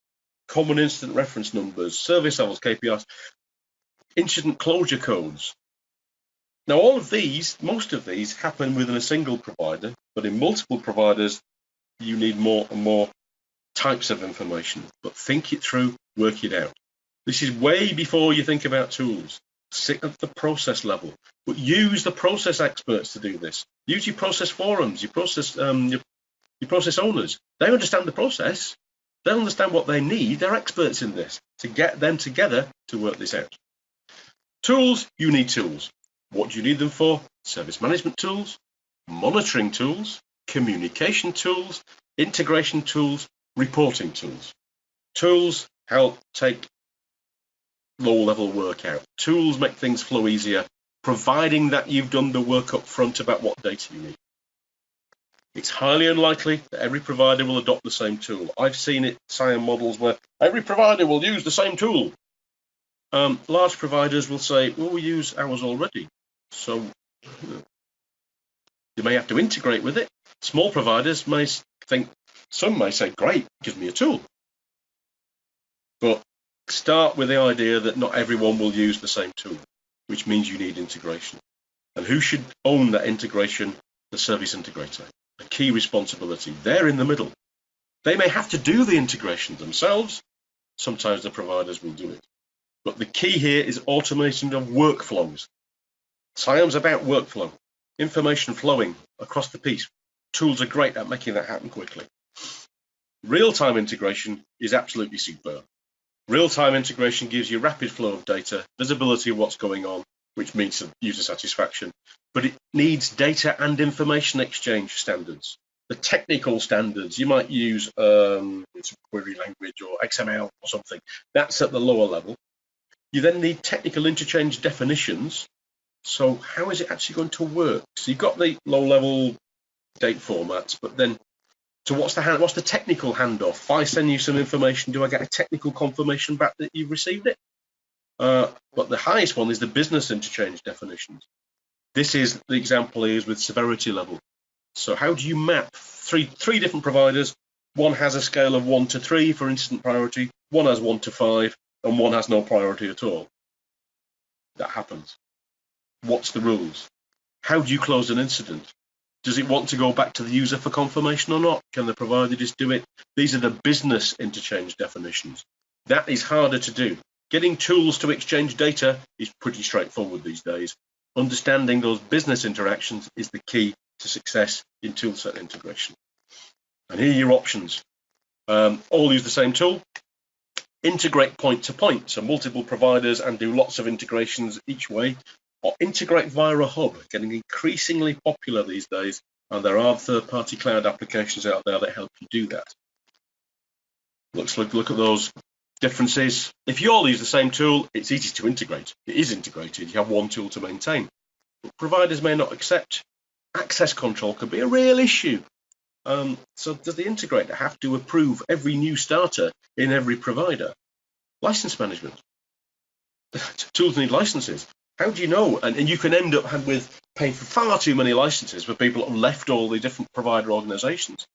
Common incident reference numbers, service levels, KPIs. incident closure codes. Now, all of these, most of these happen within a single provider, but in multiple providers, you need more and more types of information. But think it through, work it out. This is way before you think about tools. Sit at the process level, but use the process experts to do this. Use your process forums, your process owners. They understand the process. They understand what they need. They're experts in this to get them together to work this out. Tools, you need tools. What do you need them for? Service management tools, monitoring tools, communication tools, integration tools, reporting tools. Tools help take low-level work out. Tools make things flow easier, providing that you've done the work up front about what data you need. It's highly unlikely that every provider will adopt the same tool. I've seen it, SIAM models, where every provider will use the same tool. Large providers will say, well, we use ours already. So you may have to integrate with it. Small providers may think, some may say, great, give me a tool. But start with the idea that not everyone will use the same tool, which means you need integration. And who should own that integration? The service integrator. A key responsibility. They're in the middle. They may have to do the integration themselves. Sometimes the providers will do it. But the key here is automation of workflows. SIAM's about workflow, information flowing across the piece. Tools are great at making that happen quickly. Real-time integration is absolutely superb. Real-time integration gives you rapid flow of data, visibility of what's going on, which means user satisfaction, but it needs data and information exchange standards. The technical standards, you might use query language or XML or something. That's at the lower level. You then need technical interchange definitions. So how is it actually going to work? So you've got the low-level date formats, but then, so what's the technical handoff? If I send you some information, do I get a technical confirmation back that you've received it? But the highest one is the business interchange definitions. This is the example here is with severity level. So how do you map three different providers? One has a scale of 1 to 3 for incident priority, one has 1 to 5, and one has no priority at all. That happens. What's the rules? How do you close an incident? Does it want to go back to the user for confirmation or not? Can the provider just do it? These are the business interchange definitions. That is harder to do. Getting tools to exchange data is pretty straightforward these days. Understanding those business interactions is the key to success in Toolset integration. And here are your options. All use the same tool. Integrate point to point, so multiple providers and do lots of integrations each way. Or integrate via a hub, getting increasingly popular these days, and there are third-party cloud applications out there that help you do that. Let's look at those differences. If you all use the same tool, it's easy to integrate. It is integrated. You have one tool to maintain. But providers may not accept. Access control could be a real issue. So does the integrator have to approve every new starter in every provider? License management. Tools need licenses. How do you know? And you can end up with paying for far too many licenses for people that have left all the different provider organizations.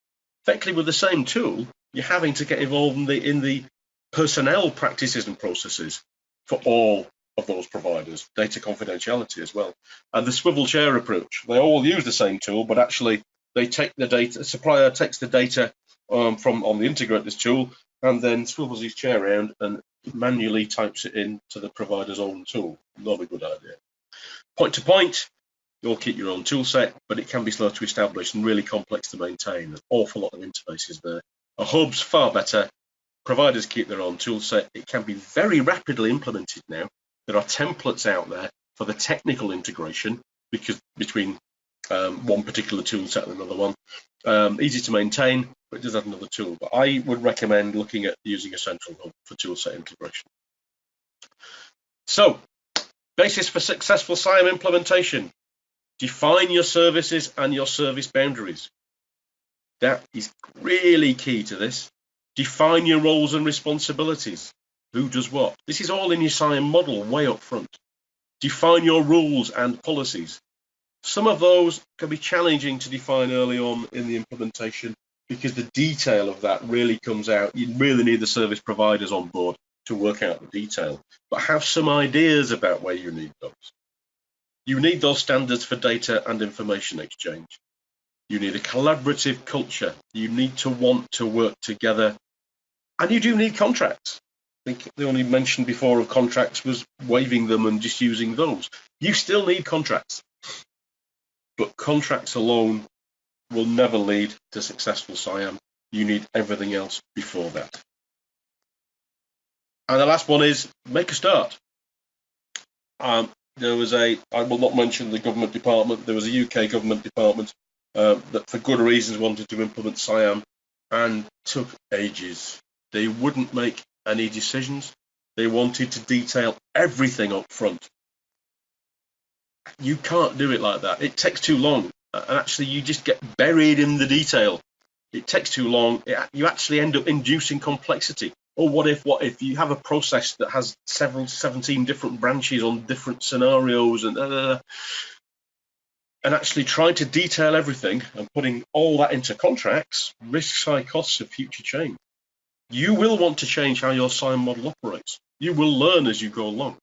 Effectively, with the same tool, you're having to get involved in the personnel practices and processes for all of those providers, data confidentiality as well. And the swivel chair approach, they all use the same tool, but actually they take the data, the supplier takes the data from on the integrator's tool and then swivels his chair around and manually types it into the provider's own tool. Not a good idea. Point to point, you'll keep your own tool set, but it can be slow to establish and really complex to maintain. An awful lot of interfaces there. A hub's far better. Providers keep their own tool set. It can be very rapidly implemented now. There are templates out there for the technical integration because between one particular tool set and another one. Easy to maintain, but it does have another tool. But I would recommend looking at using a central hub for toolset integration. So, basis for successful SIAM implementation. Define your services and your service boundaries. That is really key to this. Define your roles and responsibilities. Who does what? This is all in your SIAM model way up front. Define your rules and policies. Some of those can be challenging to define early on in the implementation because the detail of that really comes out. You really need the service providers on board to work out the detail, but have some ideas about where you need those. You need those standards for data and information exchange. You need a collaborative culture. You need to want to work together. And you do need contracts. I think the only mention before of contracts was waiving them and just using those. You still need contracts. But contracts alone will never lead to successful SIAM. You need everything else before that. And the last one is make a start. There was I will not mention the government department, there was a UK government department that for good reasons wanted to implement SIAM and took ages. They wouldn't make any decisions. They wanted to detail everything up front. You can't do it like that. It takes too long. And actually you just get buried in the detail. It takes too long. You actually end up inducing complexity. Or what if you have a process that has 17 different branches on different scenarios and actually trying to detail everything and putting all that into contracts risks high costs of future change. You will want to change how your SIAM model operates. You will learn as you go along.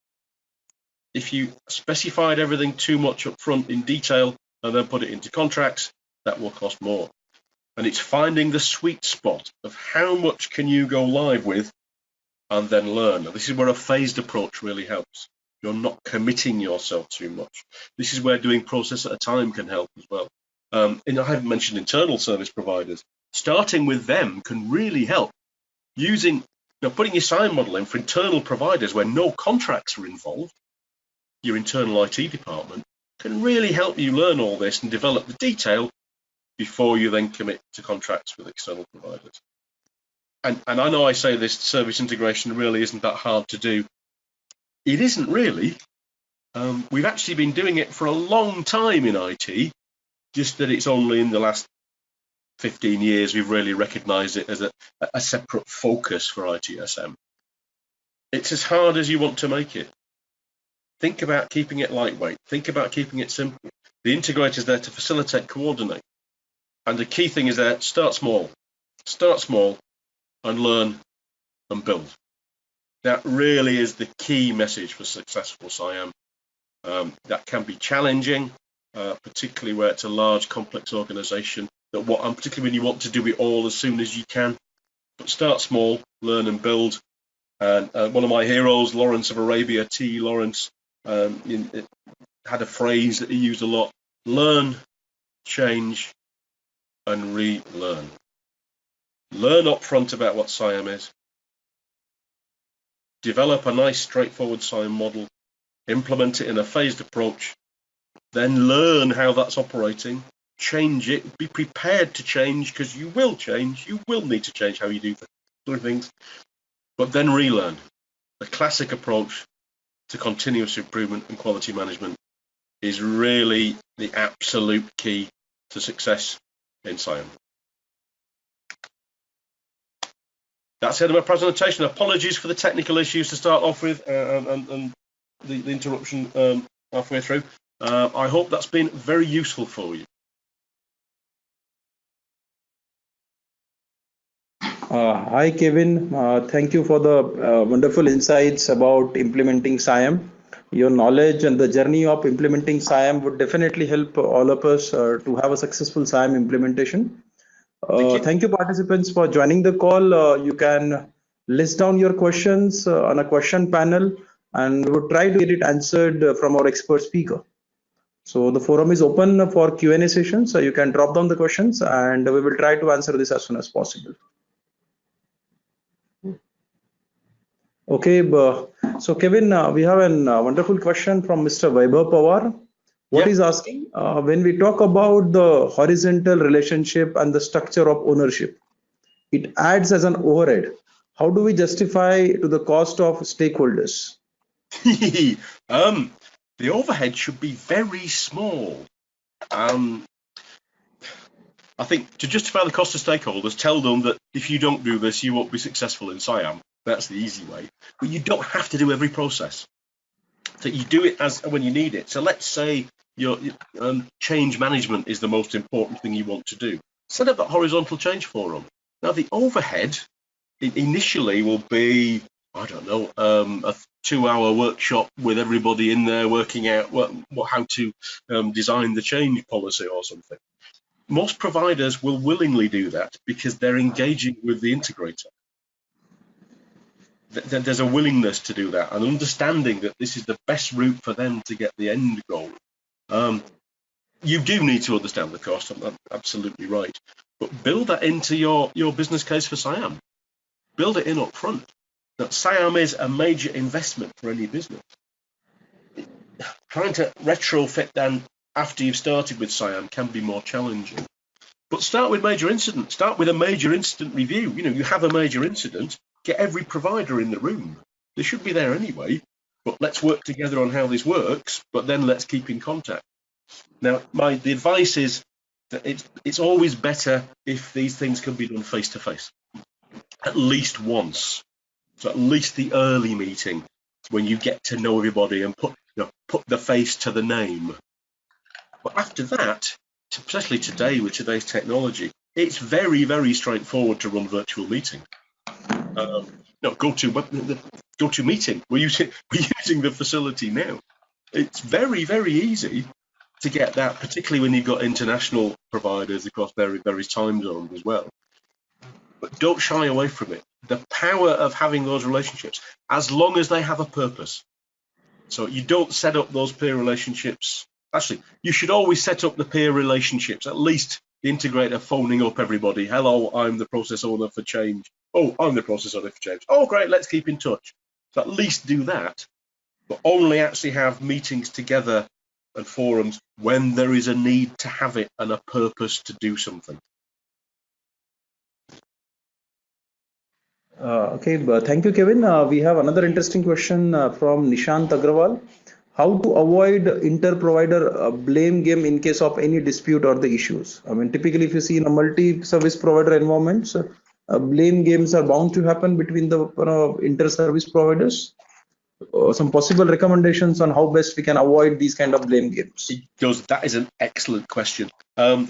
If you specified everything too much up front in detail and then put it into contracts, that will cost more. And it's finding the sweet spot of how much can you go live with and then learn. Now, this is where a phased approach really helps. You're not committing yourself too much. This is where doing process at a time can help as well. And I haven't mentioned internal service providers. Starting with them can really help. Putting your SIAM model in for internal providers where no contracts are involved, your internal IT department, can really help you learn all this and develop the detail before you then commit to contracts with external providers. And I know I say this service integration really isn't that hard to do. It isn't really. We've actually been doing it for a long time in IT, just that it's only in the last 15 years we've really recognized it as a separate focus for ITSM. It's as hard as you want to make it. Think about keeping it lightweight. Think about keeping it simple. The integrator is there to facilitate, coordinate. And the key thing is that start small and learn and build. That really is the key message for successful SIAM. That can be challenging, particularly where it's a large, complex organization, particularly when you want to do it all as soon as you can. But start small, learn and build. And one of my heroes, Lawrence of Arabia, T. Lawrence, had a phrase that he used a lot: learn, change, and relearn. Learn up front about what SIAM is. Develop a nice, straightforward SIAM model. Implement it in a phased approach. Then learn how that's operating. Change it. Be prepared to change, because you will change. You will need to change how you do things. But then relearn. The classic approach to continuous improvement and quality management is really the absolute key to success in SIAM. That's the end of my presentation. Apologies for the technical issues to start off with and the interruption halfway through. I hope that's been very useful for you. Hi, Kevin. Thank you for the wonderful insights about implementing SIAM. Your knowledge and the journey of implementing SIAM would definitely help all of us to have a successful SIAM implementation. Thank you, participants, for joining the call. You can list down your questions on a question panel, and we will try to get it answered from our expert speaker. So the forum is open for Q&A session, so you can drop down the questions and we will try to answer this as soon as possible. Okay, so Kevin, we have a wonderful question from Mr. Vaibhav Pawar. What is asking, when we talk about the horizontal relationship and the structure of ownership, it adds as an overhead. How do we justify to the cost of stakeholders? The overhead should be very small. I think to justify the cost of stakeholders, tell them that if you don't do this, you won't be successful in SIAM. That's the easy way. But you don't have to do every process. So you do it as when you need it. So let's say your change management is the most important thing you want to do. Set up that horizontal change forum. Now the overhead initially will be, I don't know, a 2-hour workshop with everybody in there working out how to design the change policy or something. Most providers will willingly do that because they're engaging with the integrator. There's a willingness to do that, and understanding that this is the best route for them to get the end goal. You do need to understand the cost, I'm absolutely right, but build that into your business case for SIAM. Build it in up front. Now, SIAM is a major investment for any business. Trying to retrofit then after you've started with SIAM can be more challenging. But start with major incident. Start with a major incident review. You have a major incident, get every provider in the room. They should be there anyway, but let's work together on how this works, but then let's keep in contact. Now, the advice is that it's always better if these things can be done face to face, at least once. So at least the early meeting, when you get to know everybody and put the face to the name. But after that, especially today with today's technology, it's very, very straightforward to run virtual meeting. GoToMeeting. We're using the facility now. It's very, very easy to get that, particularly when you've got international providers across various time zones as well. But don't shy away from it. The power of having those relationships, as long as they have a purpose. So you don't set up those peer relationships. Actually, you should always set up the peer relationships, at least the integrator phoning up everybody. Hello, I'm the process owner for change. Oh, I'm the process owner for change. Oh, great, let's keep in touch. So at least do that, but only actually have meetings together and forums when there is a need to have it and a purpose to do something. Okay, thank you, Kevin. We have another interesting question from Nishant Agrawal. How to avoid inter-provider blame game in case of any dispute or the issues? I mean, typically, if you see in a multi-service provider environments, blame games are bound to happen between the inter-service providers. Some possible recommendations on how best we can avoid these kind of blame games. That is an excellent question, and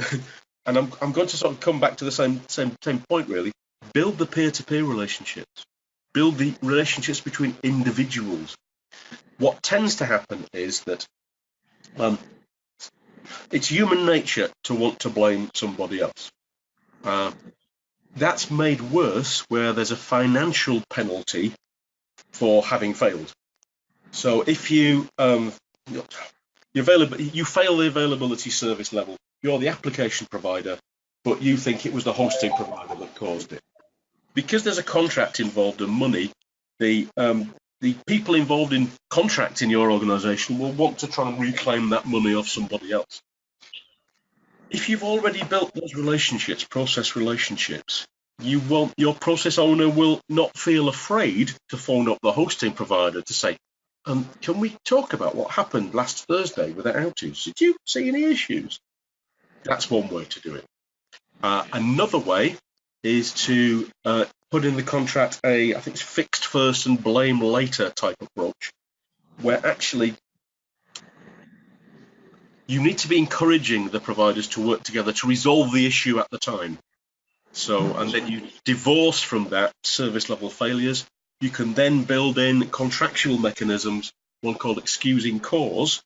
I'm going to sort of come back to the same point really. Build the peer-to-peer relationships. Build the relationships between individuals. What tends to happen is that it's human nature to want to blame somebody else. That's made worse where there's a financial penalty for having failed. So if you fail the availability service level, you're the application provider, but you think it was the hosting provider that caused it. Because there's a contract involved and money, the people involved in contracting your organization will want to try and reclaim that money off somebody else. If you've already built those relationships, process relationships, your process owner will not feel afraid to phone up the hosting provider to say, can we talk about what happened last Thursday with that outage? Did you see any issues? That's one way to do it. Another way is to put in the contract I think it's fixed first and blame later type approach, where actually you need to be encouraging the providers to work together to resolve the issue at the time. So, and then you divorce from that service level failures. You can then build in contractual mechanisms, one called excusing cause,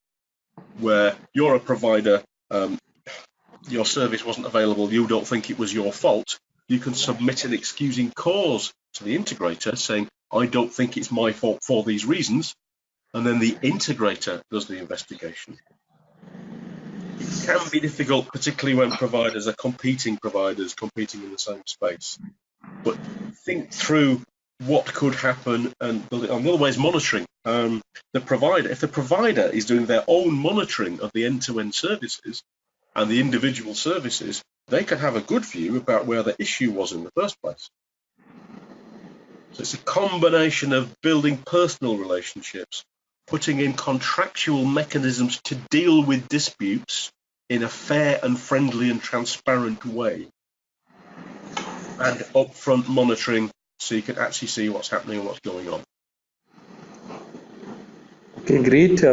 where you're a provider, your service wasn't available, you don't think it was your fault. You can submit an excusing cause to the integrator saying, I don't think it's my fault for these reasons. And then the integrator does the investigation. It can be difficult, particularly when providers are competing in the same space. But think through what could happen and build it on. The other way is monitoring. If the provider is doing their own monitoring of the end-to-end services and the individual services, they can have a good view about where the issue was in the first place. So it's a combination of building personal relationships, putting in contractual mechanisms to deal with disputes in a fair and friendly and transparent way, and upfront monitoring so you can actually see what's happening and what's going on. Okay, great.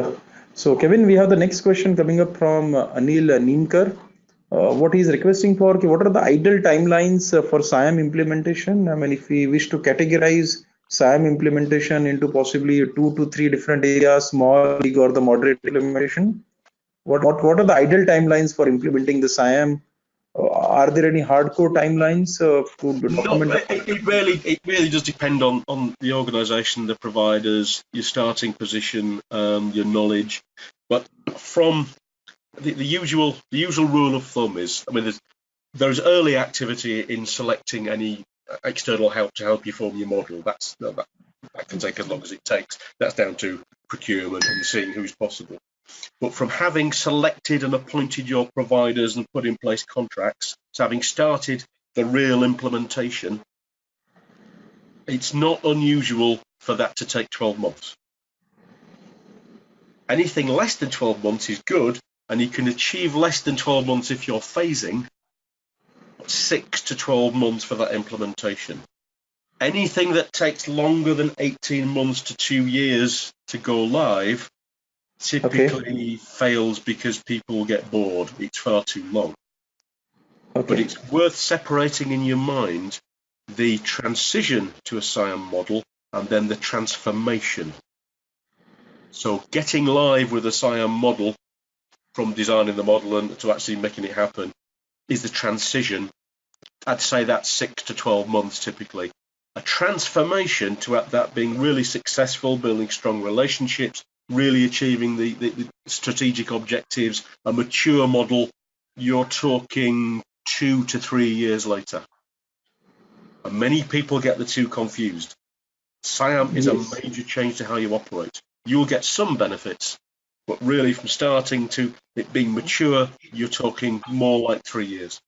So Kevin, we have the next question coming up from Anil Neemkar. What he's requesting for, what are the ideal timelines for SIAM implementation? I mean, if we wish to categorize SIAM implementation into possibly 2 to 3 different areas, small, big, or the moderate implementation? What are the ideal timelines for implementing the SIAM? Are there any hardcore timelines to No, document? it really does depend on the organisation, the providers, your starting position, your knowledge. But from the usual rule of thumb is, I mean, there's early activity in selecting any external help to help you form your model. That can take as long as it takes. That's down to procurement and seeing who's possible. But from having selected and appointed your providers and put in place contracts, to having started the real implementation, it's not unusual for that to take 12 months. Anything less than 12 months is good, and you can achieve less than 12 months if you're phasing, 6 to 12 months for that implementation. Anything that takes longer than 18 months to 2 years to go live typically fails because people get bored. It's far too long. But it's worth separating in your mind the transition to a SIAM model and then the transformation. So getting live with a SIAM model from designing the model and to actually making it happen is the transition. I'd say that's 6 to 12 months typically. A transformation to that being really successful, building strong relationships, really achieving the strategic objectives, a mature model, you're talking 2 to 3 years later. And many people get the two confused. SIAM is a major change to how you operate. You'll get some benefits, but really from starting to it being mature, you're talking more like 3 years.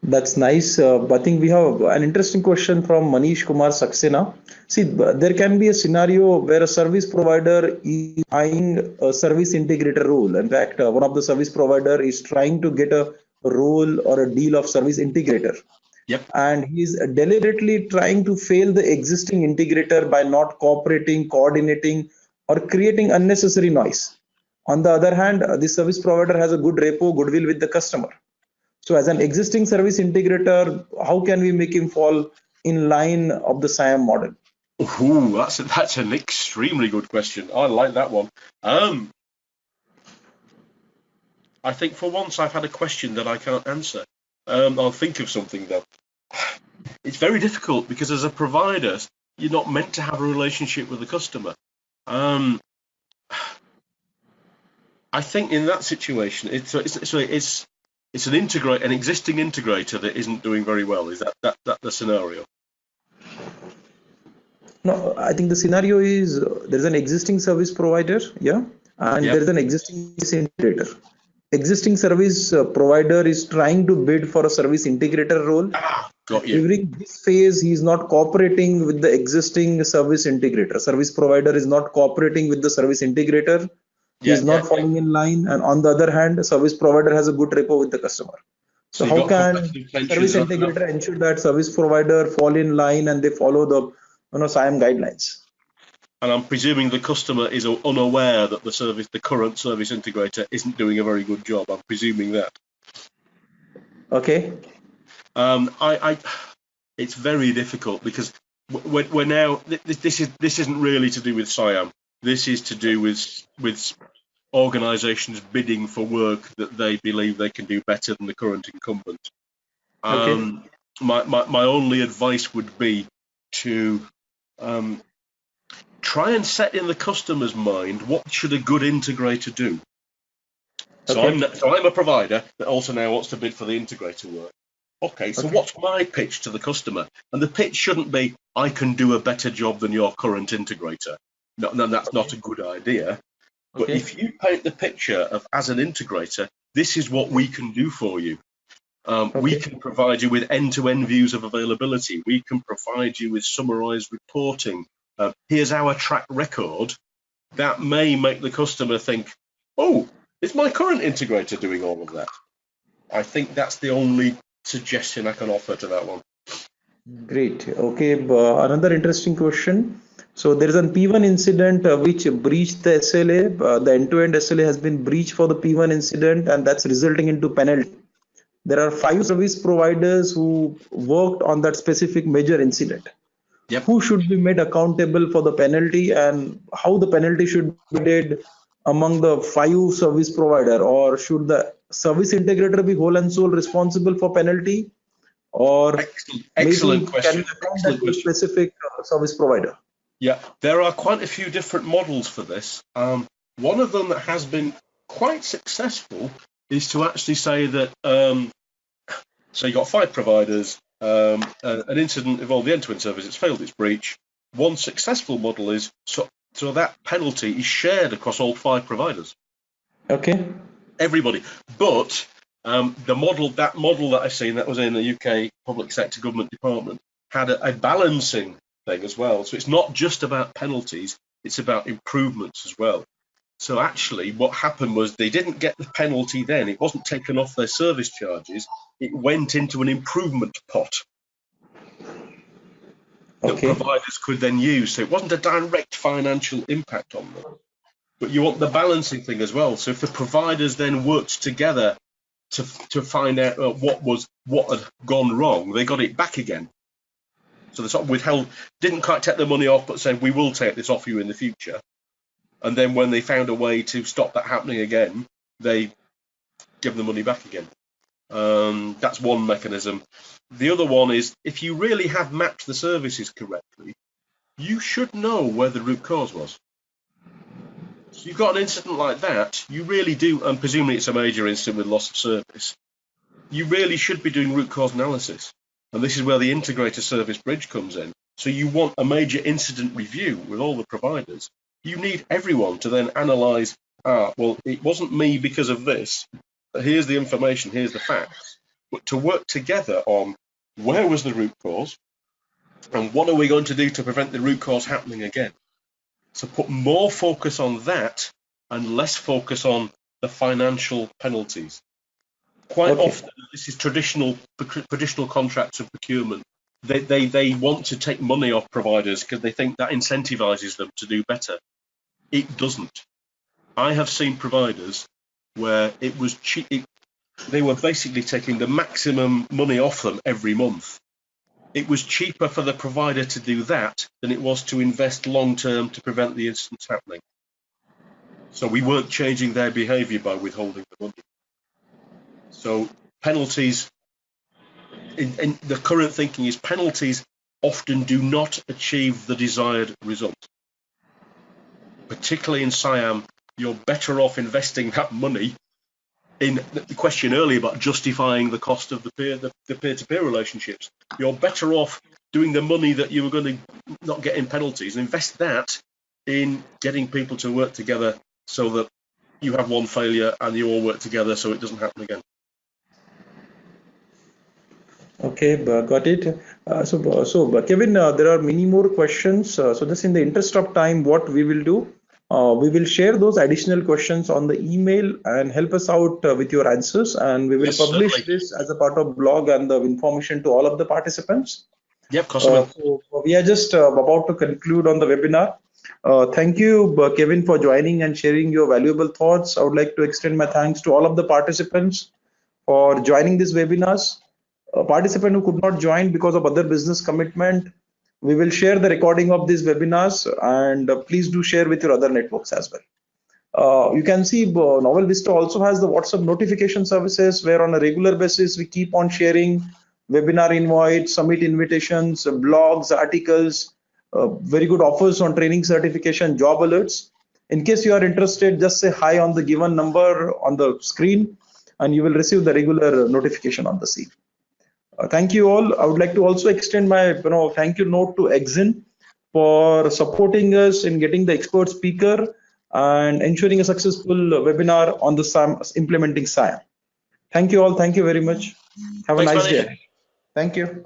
That's nice. I think we have an interesting question from Manish Kumar Saxena. See, there can be a scenario where a service provider is eyeing a service integrator role. In fact, one of the service provider is trying to get a role or a deal of service integrator. Yep. And he's deliberately trying to fail the existing integrator by not cooperating, coordinating, or creating unnecessary noise. On the other hand, the service provider has a good rapport, goodwill with the customer. So as an existing service integrator, how can we make him fall in line of the SIAM model? Ooh, that's an extremely good question. I like that one. I think for once I've had a question that I can't answer. I'll think of something though. It's very difficult because as a provider, you're not meant to have a relationship with the customer. I think in that situation, it's an existing integrator that isn't doing very well. Is that the scenario? No, I think the scenario is there's an existing service provider, and Yep. there's an existing integrator. Existing service provider is trying to bid for a service integrator role. Got you. During this phase, he is not cooperating with the existing service integrator. Service provider is not cooperating with the service integrator. He is not falling in line. And on the other hand, service provider has a good rapport with the customer. So how can service integrator ensure that service provider fall in line and they follow the SIAM guidelines? And I'm presuming the customer is unaware that the current service integrator isn't doing a very good job. I'm presuming that. Okay. It's very difficult because we're now. This isn't really to do with SIAM. This is to do with organisations bidding for work that they believe they can do better than the current incumbent. My only advice would be to try and set in the customer's mind what should a good integrator do. So I'm a provider that also now wants to bid for the integrator work. Okay, so what's my pitch to the customer? And the pitch shouldn't be, I can do a better job than your current integrator. No, that's not a good idea. But if you paint the picture of, as an integrator, this is what we can do for you. We can provide you with end-to-end views of availability. We can provide you with summarized reporting. Here's our track record. That may make the customer think, oh, is my current integrator doing all of that? I think that's the only suggestion I can offer to that one. Great. Okay, another interesting question. So there is a P1 incident which breached the SLA. The end-to-end SLA has been breached for the P1 incident, and that's resulting into penalty. There are 5 service providers who worked on that specific major incident. Yep. who should be made accountable for the penalty, and how the penalty should be made among the 5 service provider, or should the service integrator be whole and sole responsible for penalty, or Excellent maybe can we question. account that Excellent to a question. specific service provider? Yeah, there are quite a few different models for this. One of them that has been quite successful is to actually say that, so you've got 5 providers, an incident involved the end-to-end service, it's failed its breach. One successful model is, so that penalty is shared across all 5 providers. Okay. Everybody. But that model that I've seen, that was in the UK public sector government department, had a balancing thing as well. So it's not just about penalties, it's about improvements as well. So actually what happened was they didn't get the penalty then. It wasn't taken off their service charges. It went into an improvement pot that providers could then use. So it wasn't a direct financial impact on them. But you want the balancing thing as well. So if the providers then worked together to find out what had gone wrong, they got it back again. So they sort of withheld, didn't quite take the money off, but said, we will take this off you in the future. And then when they found a way to stop that happening again, they give the money back again. That's one mechanism. The other one is, if you really have mapped the services correctly, you should know where the root cause was. So you've got an incident like that, you really do, and presumably it's a major incident with loss of service, you really should be doing root cause analysis. And this is where the integrator service bridge comes in. So you want a major incident review with all the providers. You need everyone to then analyze, well, it wasn't me because of this, but here's the information, here's the facts. But to work together on where was the root cause and what are we going to do to prevent the root cause happening again. So put more focus on that and less focus on the financial penalties. Quite often, this is traditional contracts and procurement. They want to take money off providers because they think that incentivizes them to do better. It doesn't. I have seen providers where it was cheap. They were basically taking the maximum money off them every month. It was cheaper for the provider to do that than it was to invest long-term to prevent the incidents happening. So we weren't changing their behavior by withholding the money. So penalties, in the current thinking is penalties often do not achieve the desired result. Particularly in SIAM, you're better off investing that money in the question earlier about justifying the cost of the peer-to-peer relationships. You're better off doing the money that you were going to not get in penalties and invest that in getting people to work together so that you have one failure and you all work together so it doesn't happen again. Okay, got it. So Kevin, there are many more questions. So just in the interest of time, what we will do, we will share those additional questions on the email and help us out with your answers, and we will publish certainly. this as a part of blog and the information to all of the participants. Yep, of course I will. So we are just about to conclude on the webinar. Thank you, Kevin, for joining and sharing your valuable thoughts. I would like to extend my thanks to all of the participants for joining these webinars. A participant who could not join because of other business commitment, we will share the recording of these webinars, and please do share with your other networks as well. You can see NovelVista also has the WhatsApp notification services where on a regular basis we keep on sharing webinar invites, summit invitations, blogs, articles, very good offers on training certification, job alerts. In case you are interested, just say hi on the given number on the screen and you will receive the regular notification on the scene. Thank you all. I would like to also extend my thank you note to Exin for supporting us in getting the expert speaker and ensuring a successful webinar on the SIAM, implementing SIAM. Thank you all. Thank you very much. Have a nice day. Thank you.